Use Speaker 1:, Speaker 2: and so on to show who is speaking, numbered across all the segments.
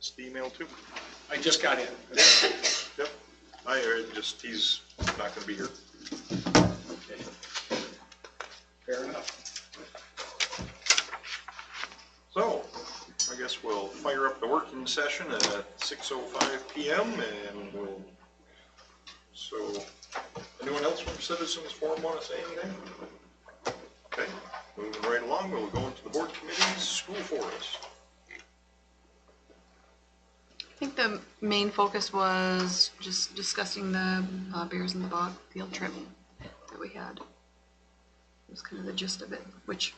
Speaker 1: It's the email too.
Speaker 2: I just got in.
Speaker 1: Yep. He's not going to be here.
Speaker 2: Okay. Fair enough.
Speaker 1: So, I guess we'll fire up the working session at 6:05 p.m. and so, anyone else from Citizens Forum want to say anything? Okay, moving right along, we'll go into the board committees, school forest.
Speaker 3: I think the main focus was just discussing the Bears in the Bog field trip that we had. It was kind of the gist of it, which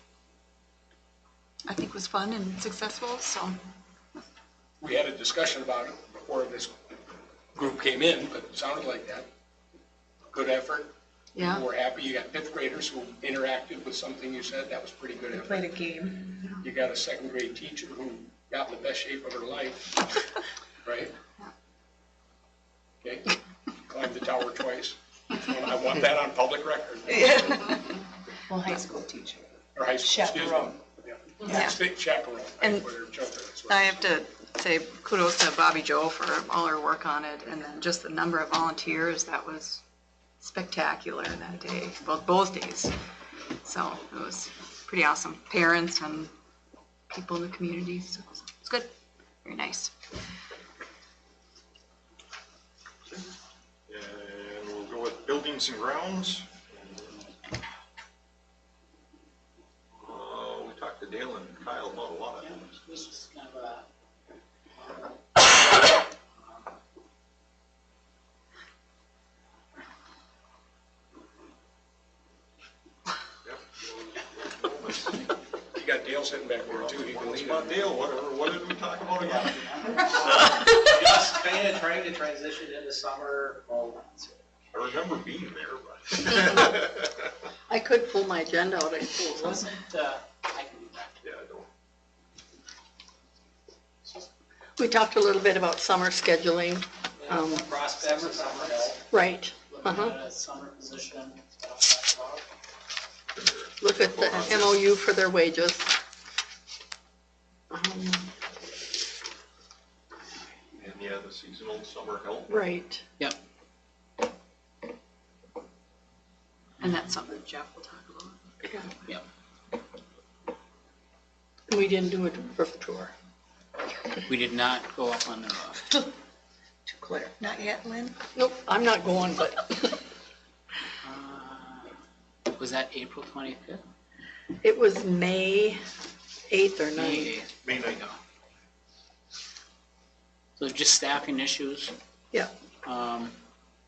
Speaker 3: I think was fun and successful, so.
Speaker 2: We had a discussion about it before this group came in, but it sounded like that. Good effort.
Speaker 3: Yeah.
Speaker 2: We're happy. You got fifth graders who interacted with something you said. That was pretty good effort.
Speaker 4: Played a game.
Speaker 2: You got a second grade teacher who got in the best shape of her life, right? Okay. Climbed the tower twice. I want that on public record.
Speaker 4: Well, high school teacher.
Speaker 2: Or high school, excuse me.
Speaker 4: Chaperone.
Speaker 3: Yeah.
Speaker 2: State chaperone.
Speaker 3: And
Speaker 2: for their children. That's what
Speaker 3: I
Speaker 2: it
Speaker 3: have to say kudos to Bobby Joe for all her work on it, and then just the number of volunteers, that was spectacular that day, well, both days. So it was pretty awesome. Parents and people in the community, so it was good, very nice.
Speaker 1: And we'll go with buildings and grounds. We talked to Dale and Kyle about a lot of things.
Speaker 5: This is kind of a
Speaker 2: You got Dale sitting back there too. You can lead
Speaker 1: About
Speaker 2: him.
Speaker 1: Dale, what did we talk about again?
Speaker 5: just kind of trying to transition into summer. Well,
Speaker 1: I remember being there, but.
Speaker 3: I could pull my agenda out, I suppose.
Speaker 5: it wasn't, I can do that.
Speaker 1: Yeah, I don't.
Speaker 3: We talked a little bit about summer scheduling.
Speaker 5: Prospects of summer help,
Speaker 3: Right.
Speaker 5: looking at a summer position, stuff like that.
Speaker 3: Look at the MOU for their wages.
Speaker 1: And yeah, the seasonal summer help.
Speaker 3: Right.
Speaker 5: Yep.
Speaker 3: And that's something that Jeff will talk about.
Speaker 5: Yep.
Speaker 3: We didn't do a roof tour.
Speaker 5: We did not go up on the roof.
Speaker 3: To Claire. Not yet, Lynn? Nope, I'm not going, but
Speaker 5: Was that April 25th?
Speaker 3: it was May 8th or 9th.
Speaker 5: May 8th.
Speaker 1: May 9th.
Speaker 5: So just staffing issues.
Speaker 3: Yeah.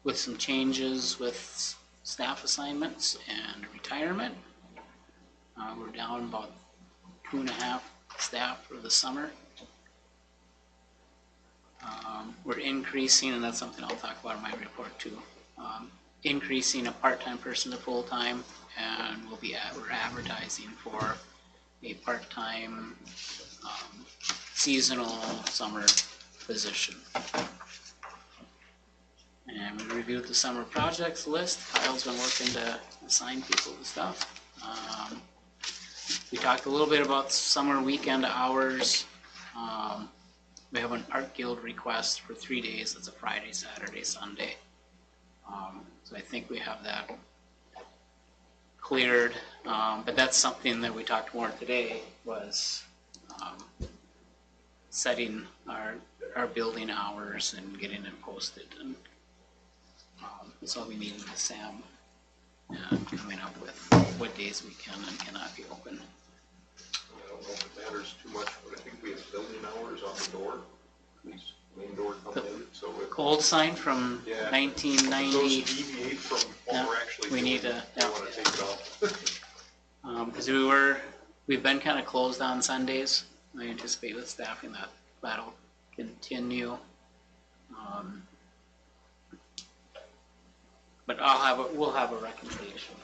Speaker 5: With some changes with staff assignments and retirement. We're down about 2.5 staff for the summer. We're increasing, and that's something I'll talk about in my report too, increasing a part-time person to full-time, and we're advertising for a part-time seasonal summer position. And we reviewed the summer projects list. Kyle's been working to assign people to stuff. We talked a little bit about summer weekend hours. We have an art guild request for 3 days. That's a Friday, Saturday, Sunday. So I think we have that cleared. But that's something that we talked more today was setting our building hours and getting it posted. And so I'll be meeting with Sam and coming up with what days we can and cannot be open.
Speaker 1: I don't know if it matters too much, but I think we have building hours on the door. These main door coming in, so if
Speaker 5: Cold sign from
Speaker 1: Yeah.
Speaker 5: 1990.
Speaker 1: those deviate from what
Speaker 5: Yeah,
Speaker 1: we're actually
Speaker 5: we
Speaker 1: doing,
Speaker 5: need to-
Speaker 1: we
Speaker 5: yeah.
Speaker 1: want to take it off.
Speaker 5: Because we've been kind of closed on Sundays. I anticipate with staffing that'll continue. But we'll have a recommendation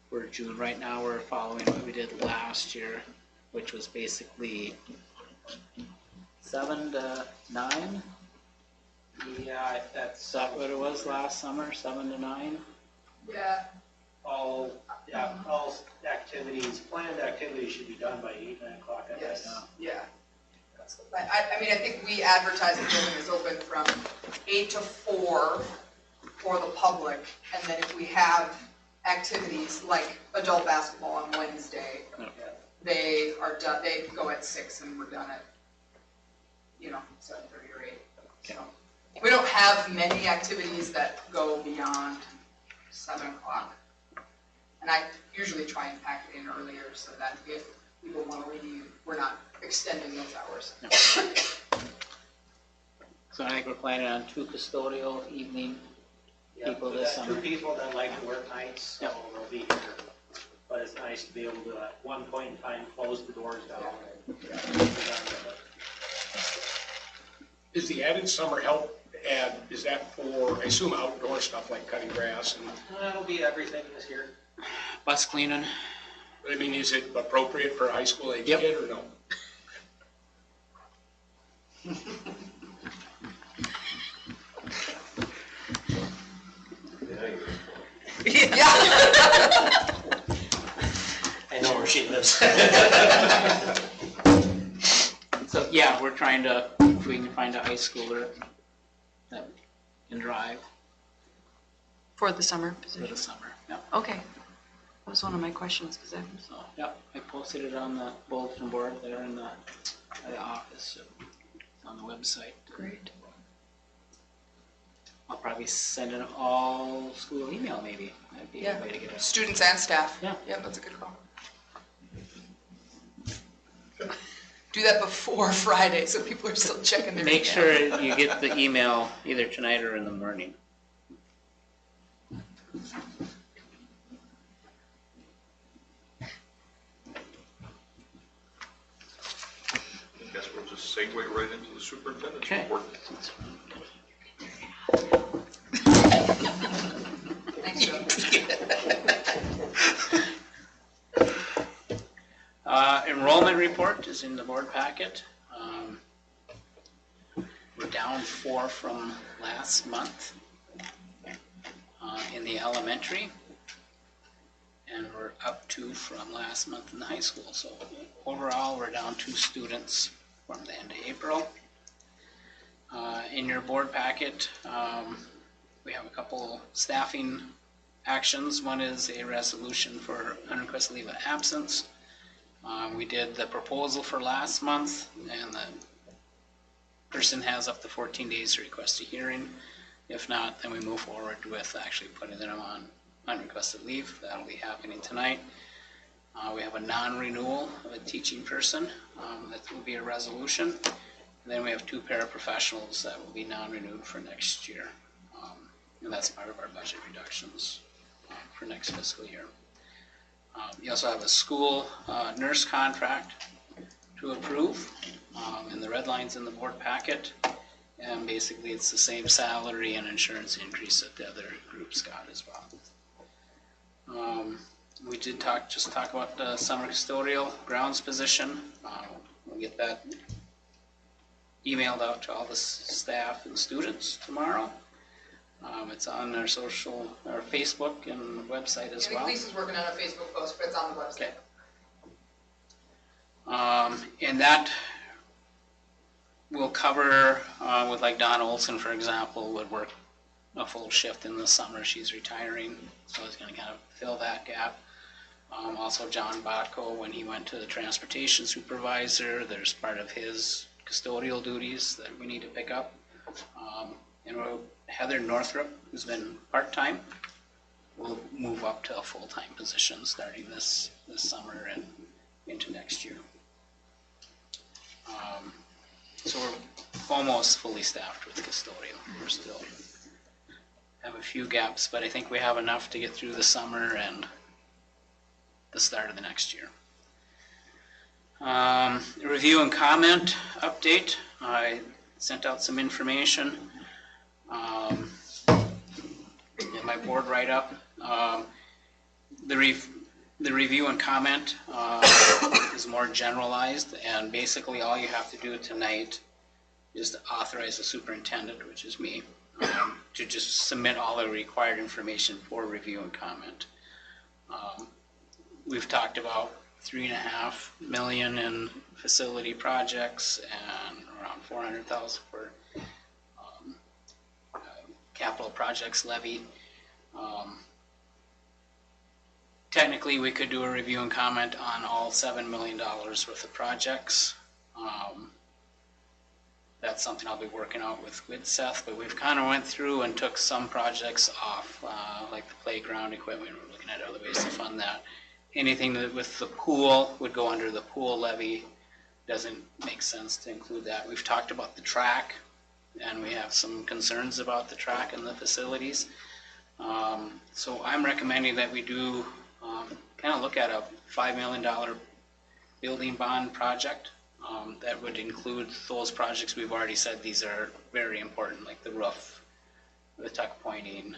Speaker 5: for June. Right now, we're following what we did last year, which was basically 7 to 9. Yeah, that's Is that what it was last summer? 7 to 9.
Speaker 6: Yeah,
Speaker 5: All
Speaker 6: activities, planned activities should be done by 8, 9 o'clock at night.
Speaker 5: Yes.
Speaker 6: Yeah, that's the I mean, I think we advertise the building is open from 8 to 4 for the public, and then if we have activities like adult basketball on Wednesday, they are done, they go at 6 and we're done at, 7:30 or 8. So we don't have many activities that go beyond 7 o'clock. And I usually try and pack it in earlier so that if people want to leave, we're not extending those hours.
Speaker 5: So I think we're planning on 2 custodial evening
Speaker 7: Yeah,
Speaker 5: people
Speaker 7: we've
Speaker 5: this
Speaker 7: got
Speaker 5: summer.
Speaker 7: 2 people that like to work nights, so
Speaker 5: Yep.
Speaker 7: they'll be here. But it's nice to be able to, at one point in time, close the doors down and get done with it.
Speaker 2: Is the added summer help ad, is that for, I assume outdoor stuff like cutting grass and,
Speaker 7: That'll be everything this year.
Speaker 5: Bus cleaning,
Speaker 2: I mean, is it appropriate for a high school age
Speaker 5: Yep.
Speaker 2: kid or no?
Speaker 6: Yeah.
Speaker 7: I know where she lives.
Speaker 5: so yeah, we're trying to, if we can find a high schooler that can drive
Speaker 3: For the summer
Speaker 5: for
Speaker 3: position.
Speaker 5: the summer. Yep.
Speaker 3: Okay. That was one of my questions, because I was,
Speaker 5: So, yep, I posted it on the bulletin board there in the office, so it's on the website.
Speaker 3: great.
Speaker 5: I'll probably send an all school email maybe. That'd be a
Speaker 6: Yeah.
Speaker 5: way to get it.
Speaker 6: Students and staff.
Speaker 5: Yeah.
Speaker 6: Yep, that's a good call. Do that before Friday, so people are still checking their
Speaker 5: Make
Speaker 6: email.
Speaker 5: sure you get the email either tonight or in the morning.
Speaker 1: I guess we'll just segue right into the superintendent's
Speaker 5: Okay.
Speaker 1: report.
Speaker 6: Thanks, Joe.
Speaker 5: Enrollment report is in the board packet. We're down 4 from last month in the elementary, and we're up 2 from last month in the high school. So overall, we're down 2 students from the end of April. In your board packet, we have a couple staffing actions. One is a resolution for unrequested leave of absence. We did the proposal for last month, and the person has up to 14 days to request a hearing. If not, then we move forward with actually putting them on unrequested leave. That'll be happening tonight. We have a non-renewal of a teaching person. That will be a resolution. And then we have 2 paraprofessionals that will be non-renewed for next year. And that's part of our budget reductions for next fiscal year. You also have a school nurse contract to approve, and the red line's in the board packet. And basically, it's the same salary and insurance increase that the other groups got as well. We did talk about the summer custodial grounds position. We'll get that emailed out to all the staff and students tomorrow. It's on our Facebook and website as
Speaker 6: I think
Speaker 5: well.
Speaker 6: Lisa's working on a Facebook post, but it's on the website.
Speaker 5: And that will cover, with like Dawn Olson, for example, would work a full shift in the summer. She's retiring, so it's going to kind of fill that gap. Also, John Botko, when he went to the transportation supervisor, there's part of his custodial duties that we need to pick up. And Heather Northrup, who's been part-time, will move up to a full-time position starting this summer and into next year. So we're almost fully staffed with custodial. We're still have a few gaps, but I think we have enough to get through the summer and the start of the next year. Review and comment update. I sent out some information in my board write-up. The review and comment is more generalized, and basically all you have to do tonight is to authorize the superintendent, which is me, to just submit all the required information for review and comment. We've talked about 3.5 million in facility projects and around 400,000 for capital projects levy. Technically, we could do a review and comment on all $7 million worth of projects. That's something I'll be working out with Seth, but we've kind of went through and took some projects off, like the playground equipment. We're looking at other ways to fund that. Anything that with the pool would go under the pool levy. Doesn't make sense to include that. We've talked about the track, and we have some concerns about the track and the facilities. So I'm recommending that we do kind of look at a $5 million building bond project. That would include those projects we've already said these are very important, like the roof, the tuck pointing,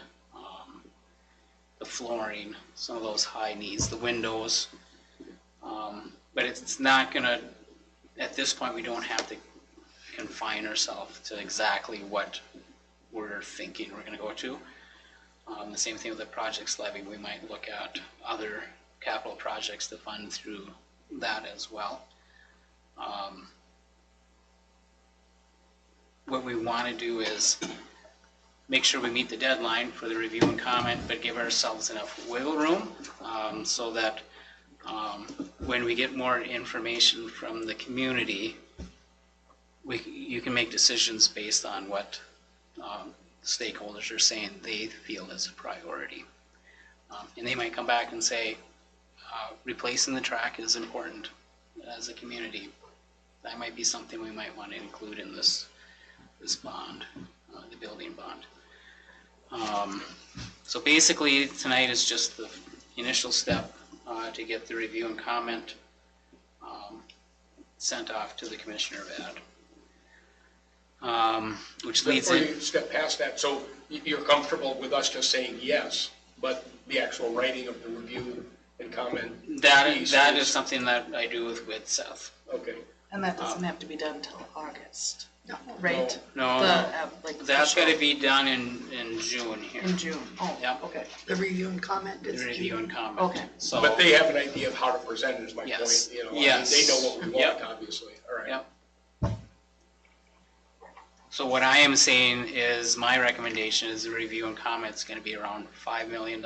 Speaker 5: the flooring, some of those high needs, the windows. But it's not gonna, at this point, we don't have to confine ourselves to exactly what we're thinking we're gonna go to. The same thing with the projects levy, we might look at other capital projects to fund through that as well. What we want to do is make sure we meet the deadline for the review and comment, but give ourselves enough wiggle room so that when we get more information from the community, you can make decisions based on what stakeholders are saying they feel is a priority. And they might come back and say, replacing the track is important as a community. That might be something we might want to include in this bond, the building bond. So basically tonight is just the initial step to get the review and comment sent off to the Commissioner of Ed. Which leads
Speaker 2: Before
Speaker 5: in...
Speaker 2: you step past that, so you're comfortable with us just saying yes, but the actual writing of the review and comment?
Speaker 5: That is something that I do with Seth.
Speaker 2: Okay.
Speaker 4: And that doesn't have to be done until August, right?
Speaker 5: No,
Speaker 4: Like
Speaker 5: that's
Speaker 4: official
Speaker 5: got to be done in June here.
Speaker 4: in June. Oh,
Speaker 5: Yep.
Speaker 4: okay.
Speaker 8: The review and comment
Speaker 5: The
Speaker 8: is
Speaker 5: review and comment.
Speaker 4: Okay.
Speaker 5: So,
Speaker 2: But they have an idea of how to present it, is my
Speaker 5: Yes.
Speaker 2: point, you know. I mean,
Speaker 5: Yes.
Speaker 2: they know what we want,
Speaker 5: Yep.
Speaker 2: obviously, all right.
Speaker 5: Yep. So what I am saying is my recommendation is the review and comment is going to be around $5 million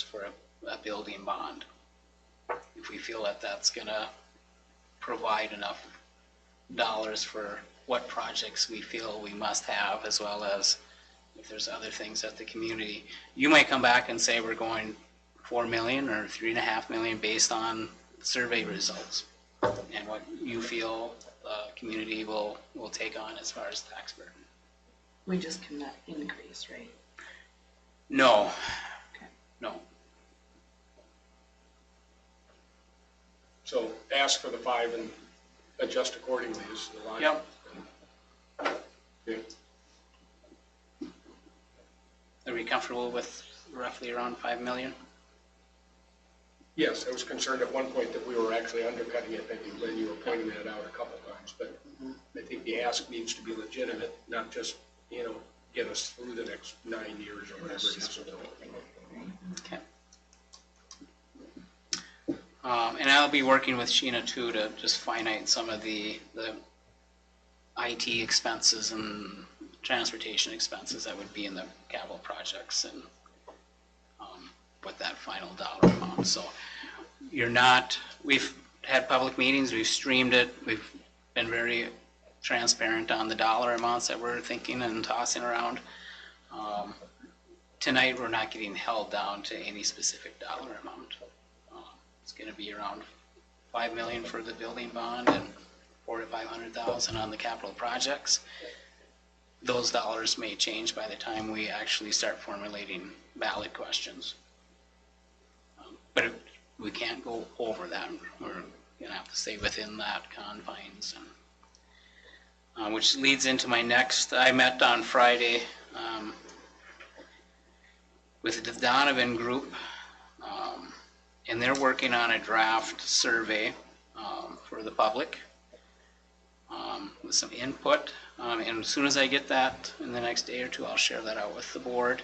Speaker 5: for a building bond. If we feel that that's going to provide enough dollars for what projects we feel we must have, as well as if there's other things that the community, you might come back and say we're going 4 million or 3.5 million based on survey results and what you feel the community will take on as far as tax burden.
Speaker 4: We just cannot increase, right?
Speaker 5: No,
Speaker 4: Okay.
Speaker 5: no.
Speaker 2: So ask for the 5 and adjust accordingly is the line.
Speaker 5: Yep.
Speaker 2: Okay.
Speaker 5: Are we comfortable with roughly around 5 million?
Speaker 2: Yes, I was concerned at one point that we were actually undercutting it, maybe when you were pointing that out a couple times, but I think the ask needs to be legitimate, not just, you know, get us through the next 9 years or whatever it is.
Speaker 5: Okay. And I'll be working with Sheena too to just finite some of the IT expenses and transportation expenses that would be in the capital projects and what that final dollar amount. So we've had public meetings, we've streamed it, we've been very transparent on the dollar amounts that we're thinking and tossing around. Tonight, we're not getting held down to any specific dollar amount. It's going to be around 5 million for the building bond and 400,000 to 500,000 on the capital projects. Those dollars may change by the time we actually start formulating ballot questions. But we can't go over that. We're going to have to stay within that confines. And, which leads into my next, I met on Friday with the Donovan group, and they're working on a draft survey for the public with some input. And as soon as I get that in the next day or two, I'll share that out with the board.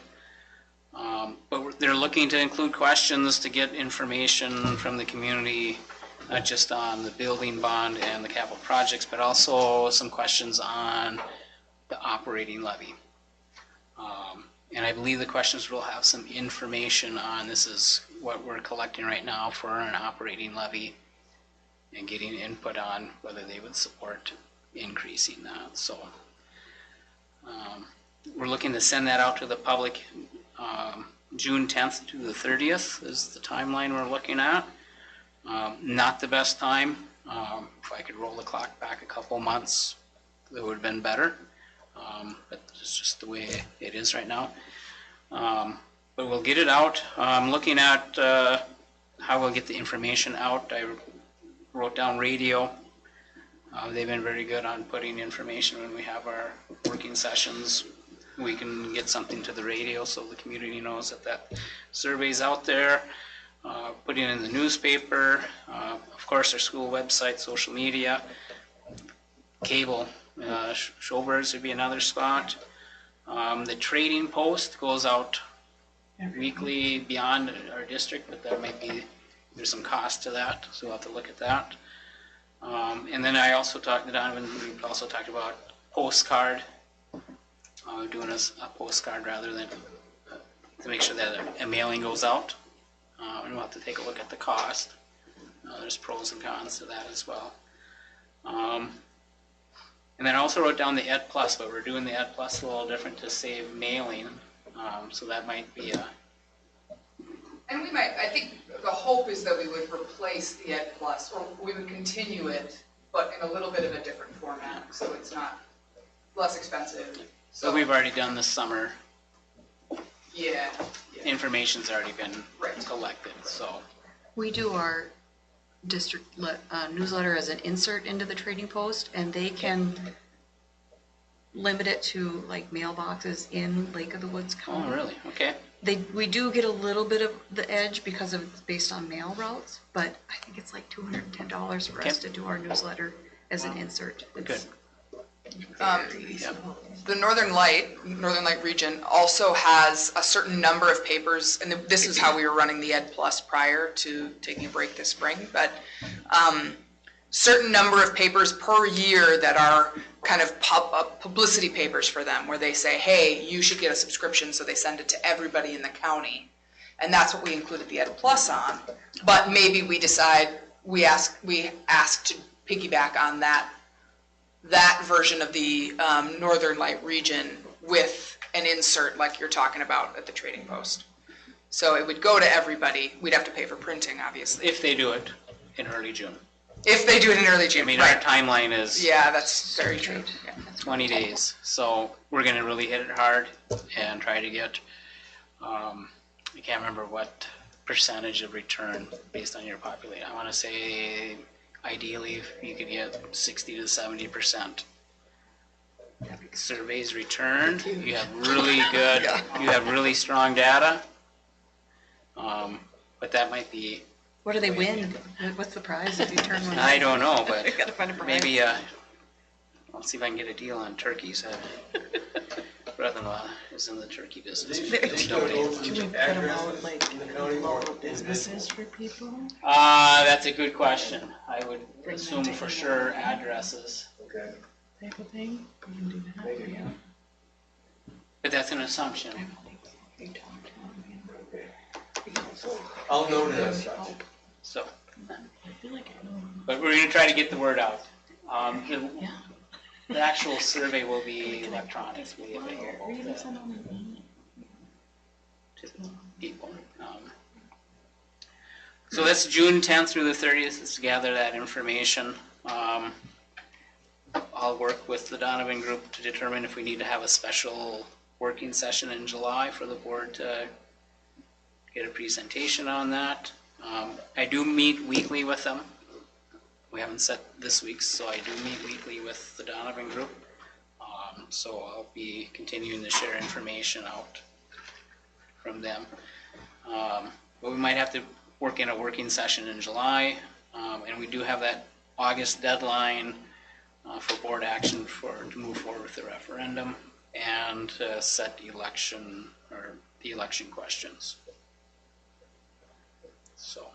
Speaker 5: But they're looking to include questions to get information from the community not just on the building bond and the capital projects, but also some questions on the operating levy. And I believe the questions will have some information on, this is what we're collecting right now for an operating levy, and getting input on whether they would support increasing that. So we're looking to send that out to the public June 10th to the 30th is the timeline we're looking at. Not the best time. If I could roll the clock back a couple months, it would have been better. But it's just the way it is right now. But we'll get it out. I'm looking at how we'll get the information out. I wrote down radio. They've been very good on putting information when we have our working sessions. We can get something to the radio so the community knows that that survey's out there. Putting it in the newspaper, of course our school website, social media, cable, Showbirds would be another spot. The trading post goes out weekly beyond our district, but that might be, there's some cost to that, so we'll have to look at that. And then I also talked to Donovan, we also talked about postcard, doing a postcard rather than to make sure that a mailing goes out. And we'll have to take a look at the cost. There's pros and cons to that as well. And then I also wrote down the Ed Plus, but we're doing the Ed Plus a little different to save mailing. So that might be a...
Speaker 6: And we might, I think the hope is that we would replace the Ed Plus, or we would continue it, but in a little bit of a different format, so it's not less expensive.
Speaker 5: So we've already done this summer.
Speaker 6: Yeah.
Speaker 5: Information's already been
Speaker 6: Right.
Speaker 5: collected, so.
Speaker 3: We do our district newsletter as an insert into the trading post, and they can limit it to like mailboxes in Lake of the Woods County.
Speaker 5: Oh, really? Okay.
Speaker 3: We do get a little bit of the edge because of it's based on mail routes, but I think it's like $210 for us to do our newsletter as an insert. It's very reasonable.
Speaker 6: The Northern Light region also has a certain number of papers, and this is how we were running the Ed Plus prior to taking a break this spring, but certain number of papers per year that are kind of publicity papers for them, where they say, hey, you should get a subscription, so they send it to everybody in the county. And that's what we included the Ed Plus on. But maybe we decide, we ask to piggyback on that version of the Northern Light region with an insert like you're talking about at the trading post. So it would go to everybody. We'd have to pay for printing, obviously.
Speaker 5: If they do it in early June.
Speaker 6: If they do it in early June,
Speaker 5: I mean,
Speaker 6: right.
Speaker 5: our timeline is
Speaker 6: Yeah, that's very true. Yeah.
Speaker 5: 20 days. So we're going to really hit it hard and try to get, I can't remember what percentage of return based on your population. I want to say ideally if you could get 60 to 70% surveys returned. You have really good, you have really strong data. But that might be...
Speaker 3: What do they win? What's the prize if you turn one?
Speaker 5: I don't know, but
Speaker 3: Gotta find a prize.
Speaker 5: maybe, I'll see if I can get a deal on turkeys. Brother-in-law is in the turkey business.
Speaker 3: There you
Speaker 5: He'll
Speaker 3: go.
Speaker 5: donate.
Speaker 4: Can we put them out like local businesses for people?
Speaker 5: That's a good question. I would assume for sure addresses,
Speaker 1: Okay.
Speaker 4: Type of thing? We can do that.
Speaker 1: Maybe.
Speaker 4: Yeah.
Speaker 5: but that's an assumption.
Speaker 4: I don't think so. You talk to them,
Speaker 1: Okay. I'll note it as such.
Speaker 5: So,
Speaker 4: I feel like I know them.
Speaker 5: but we're gonna try to get the word out.
Speaker 4: Yeah.
Speaker 5: The actual survey will be electronically
Speaker 4: Or
Speaker 5: available
Speaker 4: you can send them an email.
Speaker 5: to people. So that's June 10th through the 30th is to gather that information. I'll work with the Donovan group to determine if we need to have a special working session in July for the board to get a presentation on that. I do meet weekly with them. We haven't set this week's, so I do meet weekly with the Donovan group. So I'll be continuing to share information out from them. But we might have to work in a working session in July. And we do have that August deadline for board action to move forward with the referendum and set election or the election questions. So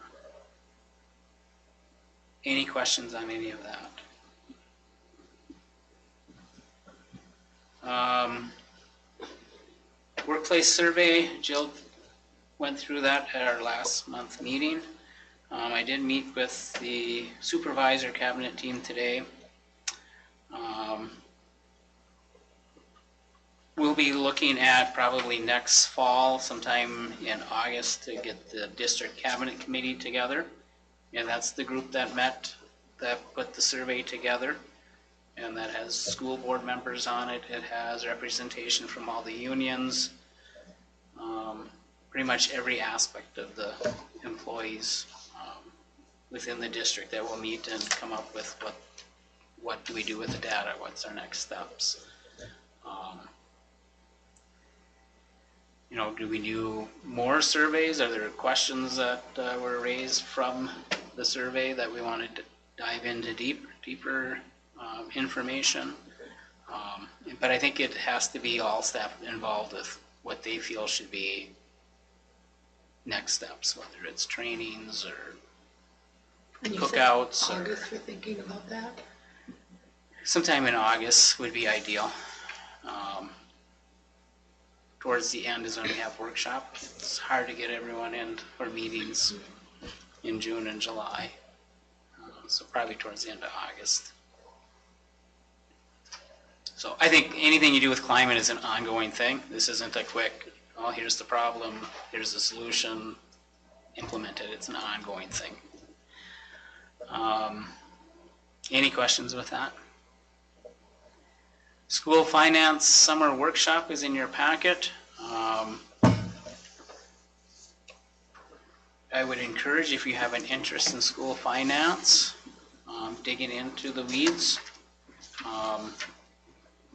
Speaker 5: Any questions on any of that? Workplace survey, Jill went through that at our last month meeting. I did meet with the supervisor cabinet team today. We'll be looking at probably next fall, sometime in August, to get the district cabinet committee together. And that's the group that met, that put the survey together. And that has school board members on it. It has representation from all the unions. Pretty much every aspect of the employees within the district that will meet and come up with what do we do with the data, what's our next steps. You know, do we do more surveys? Are there questions that were raised from the survey that we wanted to dive into deeper information? But I think it has to be all staff involved with what they feel should be next steps, whether it's trainings or
Speaker 8: And you said
Speaker 5: cookouts.
Speaker 8: August, you're thinking about that?
Speaker 5: Sometime in August would be ideal. Towards the end is when we have workshop. It's hard to get everyone in for meetings in June and July. So probably towards the end of August. So I think anything you do with climate is an ongoing thing. This isn't a quick, oh, here's the problem, here's the solution, implement it. It's an ongoing thing. Any questions with that? School finance summer workshop is in your packet. I would encourage, if you have an interest in school finance, digging into the weeds.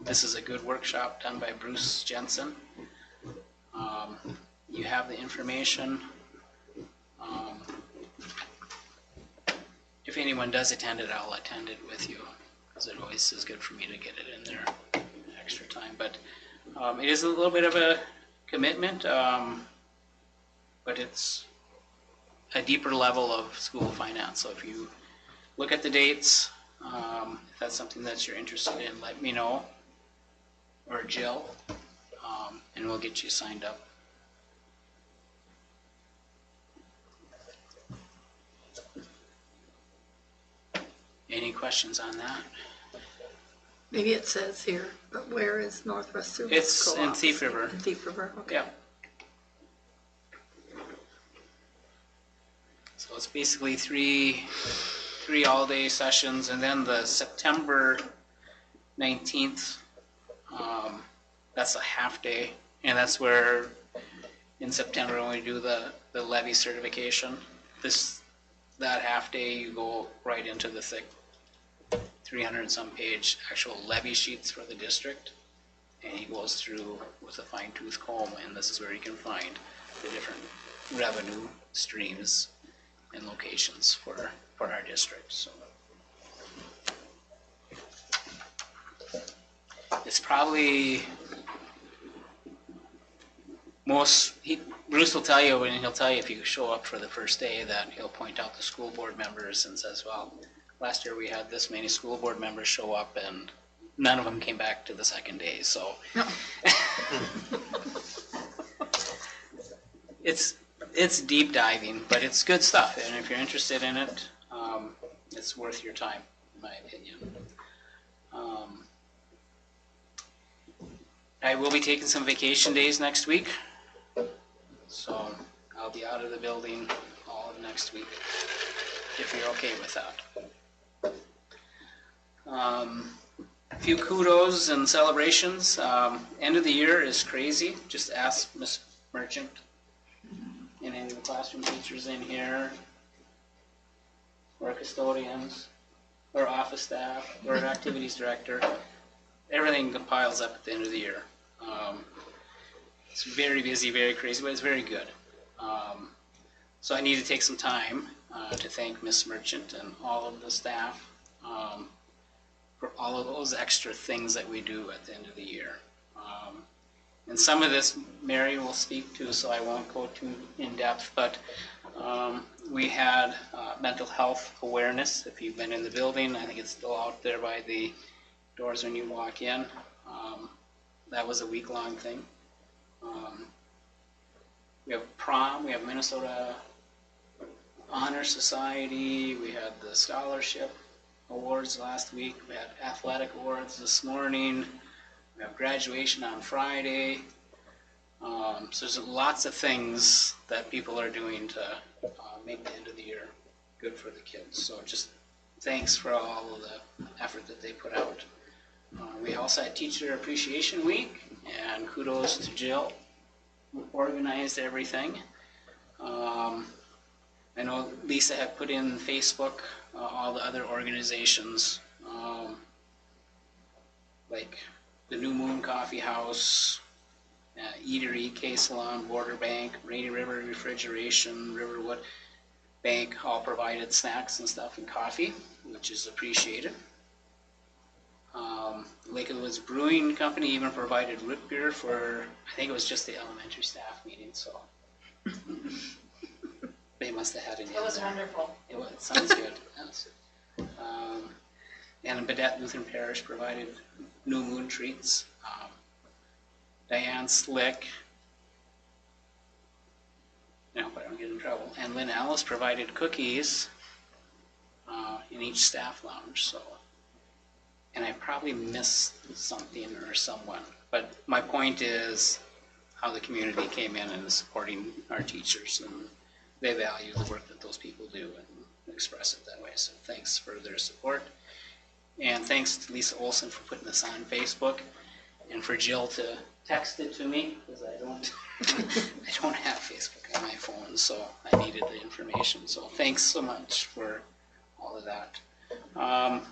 Speaker 5: This is a good workshop done by Bruce Jensen. You have the information. If anyone does attend it, I'll attend it with you, because it always is good for me to get it in there extra time. But it is a little bit of a commitment, but it's a deeper level of school finance. So if you look at the dates, if that's something that you're interested in, let me know, or Jill, and we'll get you signed up. Any questions on that?
Speaker 8: Maybe it says here, but where is Northwest Service
Speaker 5: It's
Speaker 8: Co-op?
Speaker 5: in Thief River.
Speaker 8: In Thief River, okay.
Speaker 5: Yeah. So it's basically three all-day sessions, and then the September 19th, that's a half day, and that's where in September when we do the levy certification, that half day you go right into the thick 300 and some page actual levy sheets for the district, and he goes through with a fine-tooth comb, and this is where you can find the different revenue streams and locations for our district. So it's probably Bruce will tell you, and he'll tell you if you show up for the first day, that he'll point out the school board members and says, well, last year we had this many school board members show up and none of them came back to the second day. So it's deep diving, but it's good stuff. And if you're interested in it, it's worth your time, in my opinion. I will be taking some vacation days next week. So I'll be out of the building all of next week, if you're okay with that. A few kudos and celebrations. End of the year is crazy. Just ask Miss Merchant and any of the classroom teachers in here, or custodians, or office staff, or an activities director. Everything piles up at the end of the year. It's very busy, very crazy, but it's very good. So I need to take some time to thank Miss Merchant and all of the staff for all of those extra things that we do at the end of the year. And some of this Mary will speak to, so I won't go too in depth, but We had mental health awareness. If you've been in the building, I think it's still out there by the doors when you walk in. That was a week-long thing. We have prom, we have Minnesota Honor Society, we had the scholarship awards last week, we had athletic awards this morning, we have graduation on Friday. So there's lots of things that people are doing to make the end of the year good for the kids. So just thanks for all of the effort that they put out. We also had Teacher Appreciation Week, and kudos to Jill, who organized everything. I know Lisa had put in Facebook all the other organizations, like the New Moon Coffee House, Eatery, K-Salon, Border Bank, Rainy River Refrigeration, Riverwood Bank, all provided snacks and stuff and coffee, which is appreciated. Lake of the Woods Brewing Company even provided root beer for, I think it was just the elementary staff meeting, so they must have had it in there.
Speaker 6: It was wonderful.
Speaker 5: It sounds good. Yes. And Badet Lutheran Parish provided New Moon treats. Diane Slick, I hope I don't get in trouble, and Lynn Alice provided cookies in each staff lounge. So, and I probably missed something or someone, but my point is how the community came in and is supporting our teachers, and they value the work that those people do and express it that way. So thanks for their support, and thanks to Lisa Olson for putting this on Facebook, and for Jill to text it to me, because I don't have Facebook on my phone, so I needed the information. So thanks so much for all of that.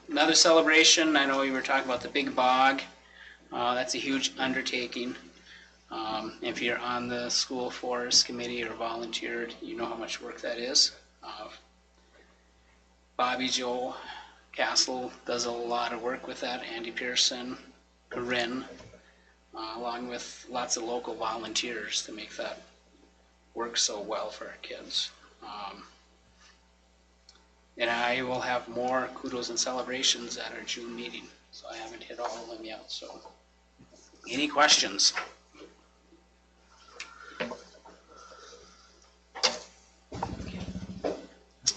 Speaker 5: Another celebration, I know we were talking about the Big Bog. That's a huge undertaking. If you're on the school forest committee or volunteered, you know how much work that is. Bobby Joe Castle does a lot of work with that, Andy Pearson, Corinne, along with lots of local volunteers to make that work so well for our kids. And I will have more kudos and celebrations at our June meeting, so I haven't hit all of them yet. So, any questions?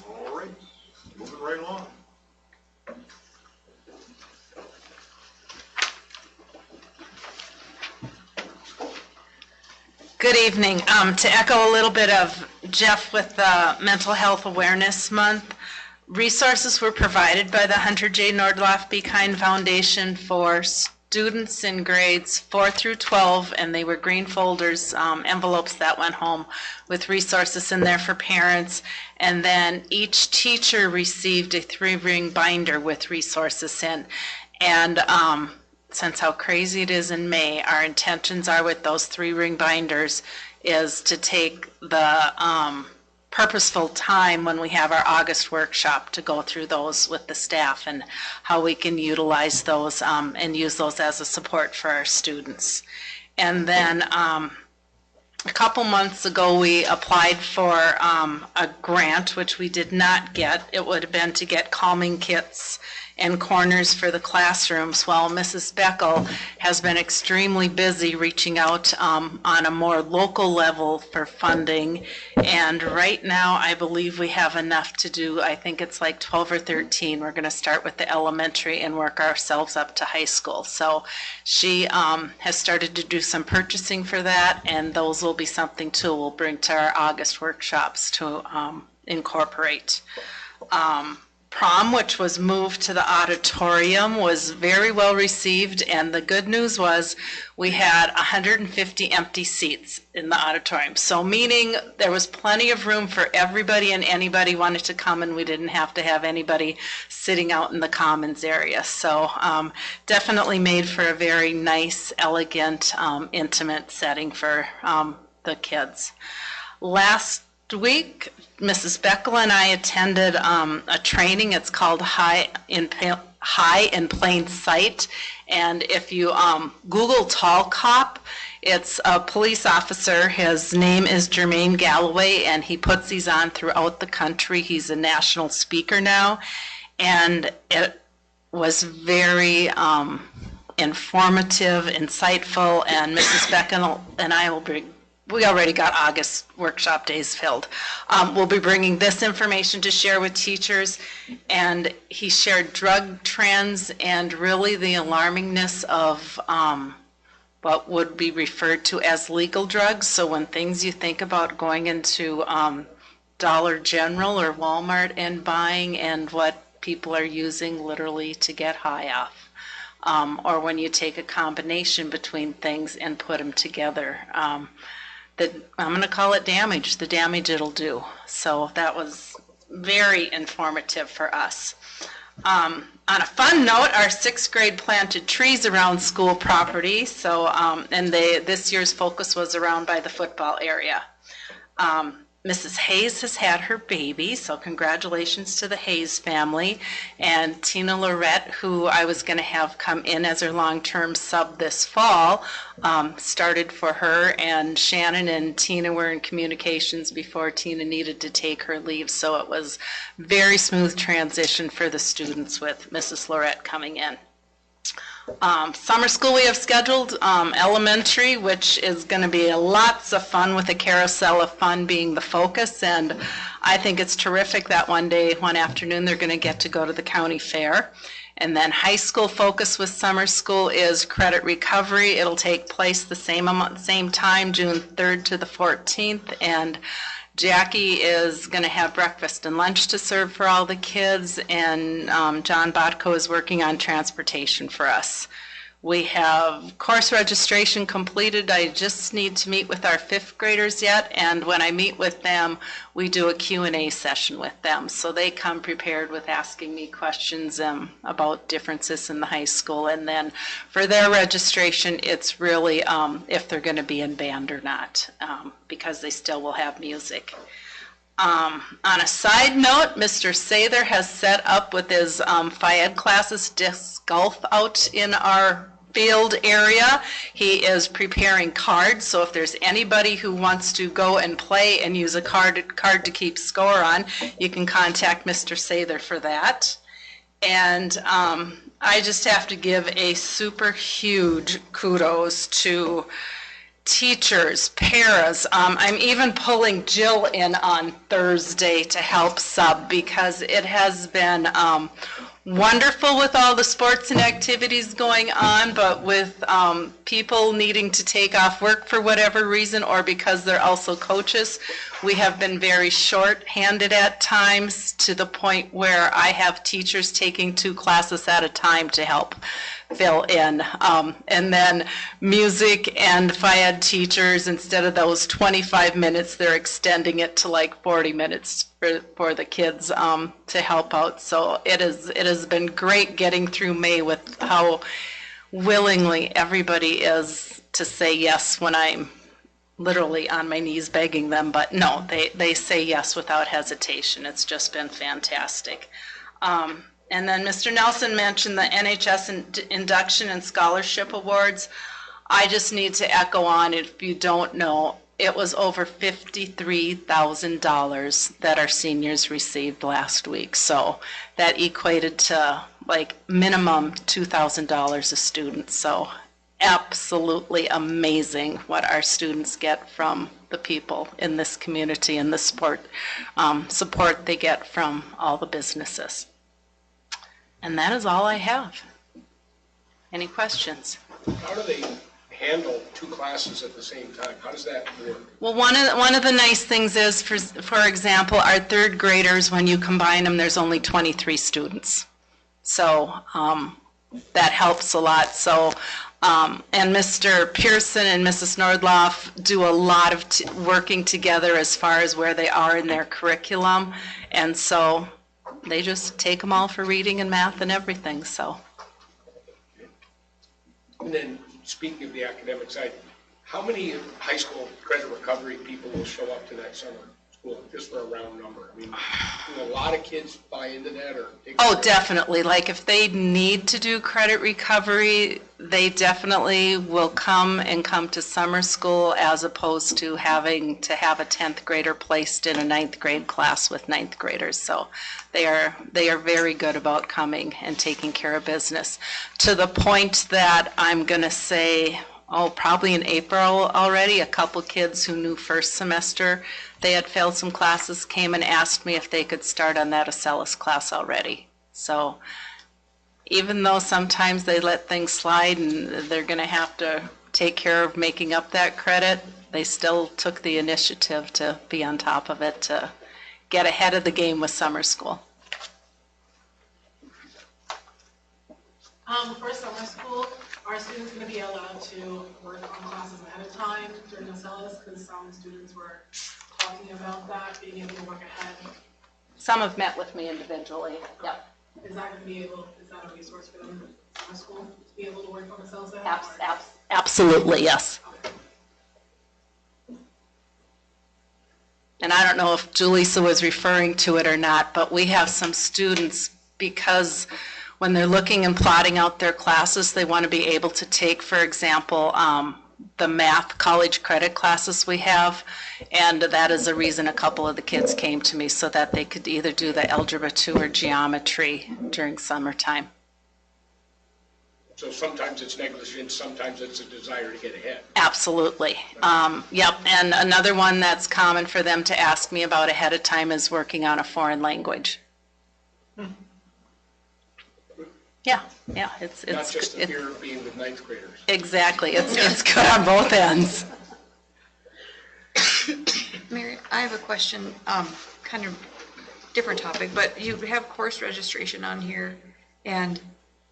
Speaker 1: All right, moving right along.
Speaker 4: Good evening. To echo a little bit of Jeff with the Mental Health Awareness Month, resources were provided by the Hunter J. Nordloff Be Kind Foundation for students in grades 4 through 12, and they were green folders, envelopes that went home with resources in there for parents. And then each teacher received a 3-ring binder with resources in. And since how crazy it is in May, our intentions are with those 3-ring binders is to take the purposeful time when we have our August workshop to go through those with the staff and how we can utilize those and use those as a support for our students. And then a couple months ago we applied for a grant, which we did not get. It would have been to get calming kits and corners for the classrooms. Well, Mrs. Beckel has been extremely busy reaching out on a more local level for funding, and right now I believe we have enough to do, I think it's like 12 or 13. We're going to start with the elementary and work ourselves up to high school. So she has started to do some purchasing for that, and those will be something too we'll bring to our August workshops to incorporate. Prom, which was moved to the auditorium, was very well received, and the good news was we had 150 empty seats in the auditorium. So meaning there was plenty of room for everybody and anybody wanted to come, and we didn't have to have anybody sitting out in the commons area. So definitely made for a very nice, elegant, intimate setting for the kids. Last week, Mrs. Beckel and I attended a training. It's called High high in plain sight. And if you Google Tall Cop, it's a police officer. His name is Jermaine Galloway, and he puts these on throughout the country. He's a national speaker now, and it was very informative, insightful, and Mrs. Beckel and I will bring, we already got August workshop days filled. We'll be bringing this information to share with teachers, and he shared drug trends and really the alarmingness of what would be referred to as legal drugs. So when things you think about going into Dollar General or Walmart and buying, and what people are using literally to get high off. Or when you take a combination between things and put them together. I'm going to call it damage, the damage it'll do. So that was very informative for us. On a fun note, our 6th grade planted trees around school property. So, and this year's focus was around by the football area. Mrs. Hayes has had her baby, so congratulations to the Hayes family. And Tina Lorette, who I was going to have come in as her long-term sub this fall, started for her, and Shannon and Tina were in communications before Tina needed to take her leave, so it was very smooth transition for the students with Mrs. Lorette coming in. Summer school we have scheduled, elementary, which is going to be lots of fun with a carousel of fun being the focus, and I think it's terrific that one afternoon, they're going to get to go to the county fair. And then high school focus with summer school is credit recovery. It'll take place the same time, June 3rd to the 14th, and Jackie is going to have breakfast and lunch to serve for all the kids, and John Botko is working on transportation for us. We have course registration completed. I just need to meet with our 5th graders yet, and when I meet with them, we do a Q&A session with them. So they come prepared with asking me questions about differences in the high school, and then for their registration, it's really if they're going to be in band or not, because they still will have music. On a side note, Mr. Sather has set up with his Phi-Ed classes disc golf out in our field area. He is preparing cards, so if there's anybody who wants to go and play and use a card to keep score on, you can contact Mr. Sather for that. And I just have to give a super huge kudos to teachers, paras. I'm even pulling Jill in on Thursday to help sub, because it has been wonderful with all the sports and activities going on, but with people needing to take off work for whatever reason, or because they're also coaches, we have been very short-handed at times, to the point where I have teachers taking 2 classes at a time to help fill in. And then music and Phi-Ed teachers, instead of those 25 minutes, they're extending it to like 40 minutes for the kids to help out. So it has been great getting through May with how willingly everybody is to say yes when I'm literally on my knees begging them, but no, they say yes without hesitation. It's just been fantastic. And then Mr. Nelson mentioned the NHS induction and scholarship awards. I just need to echo on, if you don't know, it was over $53,000 that our seniors received last week. So that equated to like minimum $2,000 a student. So absolutely amazing what our students get from the people in this community and the support they get from all the businesses. And that is all I have. Any questions?
Speaker 2: How do they handle 2 classes at the same time? How does that work?
Speaker 4: Well, one of the nice things is, for example, our 3rd graders, when you combine them, there's only 23 students. So that helps a lot. So, and Mr. Pearson and Mrs. Nordloff do a lot of working together as far as where they are in their curriculum. And so they just take them all for reading and math and everything, so.
Speaker 2: And then, speaking of the academic side, how many high school credit recovery people will show up to that summer school, just for a round number? I mean, do a lot of kids buy into that or? take
Speaker 4: Oh,
Speaker 2: advantage?
Speaker 4: definitely. Like if they need to do credit recovery, they definitely will come to summer school as opposed to having to have a 10th grader placed in a 9th grade class with 9th graders. So they are very good about coming and taking care of business, to the point that I'm going to say, probably in April already, a couple kids who knew first semester they had failed some classes came and asked me if they could start on that Acellus class already. So even though sometimes they let things slide and they're going to have to take care of making up that credit, they still took the initiative to be on top of it, to get ahead of the game with summer school.
Speaker 9: For summer school, are students going to be allowed to work on classes ahead of time during the syllabus? Because some students were talking about that, being able to work ahead.
Speaker 4: Some have met with me individually. Yep.
Speaker 9: Is that a resource for them in summer school to be able to work on themselves ahead?
Speaker 4: Absolutely, yes.
Speaker 9: Okay.
Speaker 4: And I don't know if Julissa was referring to it or not, but we have some students, because when they're looking and plotting out their classes, they want to be able to take, for example, the math college credit classes we have, and that is a reason a couple of the kids came to me, so that they could either do the Algebra 2 or geometry during summertime.
Speaker 2: So sometimes it's negligence, sometimes it's a desire to get ahead.
Speaker 4: Absolutely. Yep, and another one that's common for them to ask me about ahead of time is working on a foreign language. Yeah, it's
Speaker 2: Not just the fear of being with 9th graders.
Speaker 4: exactly. It's good on both ends.
Speaker 3: Mary, I have a question, kind of different topic, but you have course registration on here, and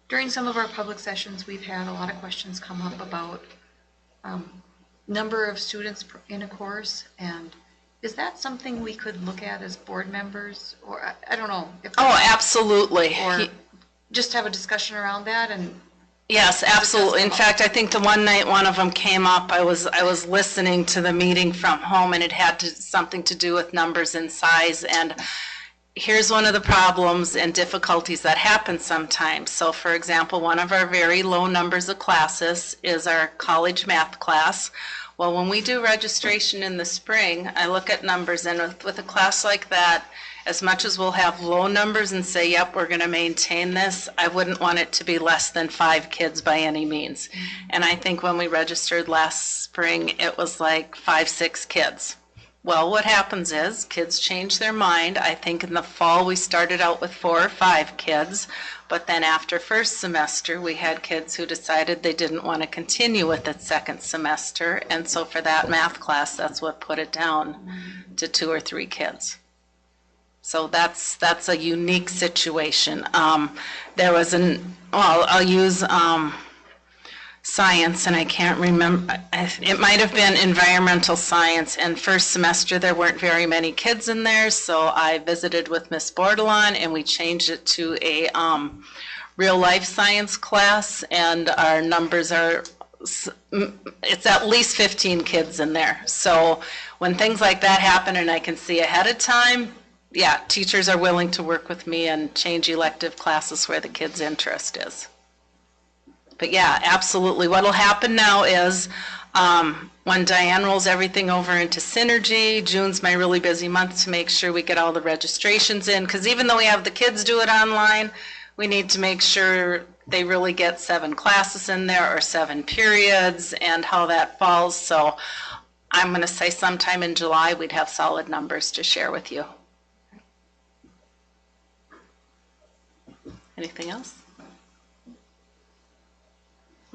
Speaker 3: during some of our public sessions, we've had a lot of questions come up about number of students in a course, and is that something we could look at as board members, or I don't know?
Speaker 4: Oh, absolutely.
Speaker 3: Or just have a discussion around that and.
Speaker 4: Yes, absolutely. In fact, I think the one night one of them came up, I was listening to the meeting from home, and it had something to do with numbers and size. And here's one of the problems and difficulties that happen sometimes. So for example, one of our very low numbers of classes is our college math class. Well, when we do registration in the spring, I look at numbers, and with a class like that, as much as we'll have low numbers and say, yep, we're going to maintain this, I wouldn't want it to be less than 5 kids by any means. And I think when we registered last spring, it was like 5, 6 kids. Well, what happens is kids change their mind. I think in the fall we started out with 4 or 5 kids, but then after first semester we had kids who decided they didn't want to continue with it second semester, and so for that math class, that's what put it down to 2 or 3 kids. So that's a unique situation. There was I'll use science, and I can't remember, it might have been environmental science, and first semester there weren't very many kids in there, so I visited with Miss Bordelon and we changed it to a real life science class, and our numbers are, it's at least 15 kids in there. So when things like that happen and I can see ahead of time, yeah, teachers are willing to work with me and change elective classes where the kids' interest is. But yeah, absolutely. What'll happen now is when Diane rolls everything over into Synergy, June's my really busy month to make sure we get all the registrations in, because even though we have the kids do it online, we need to make sure they really get 7 classes in there or 7 periods and how that falls. So I'm going to say sometime in July we'd have solid numbers to share with you. Anything else?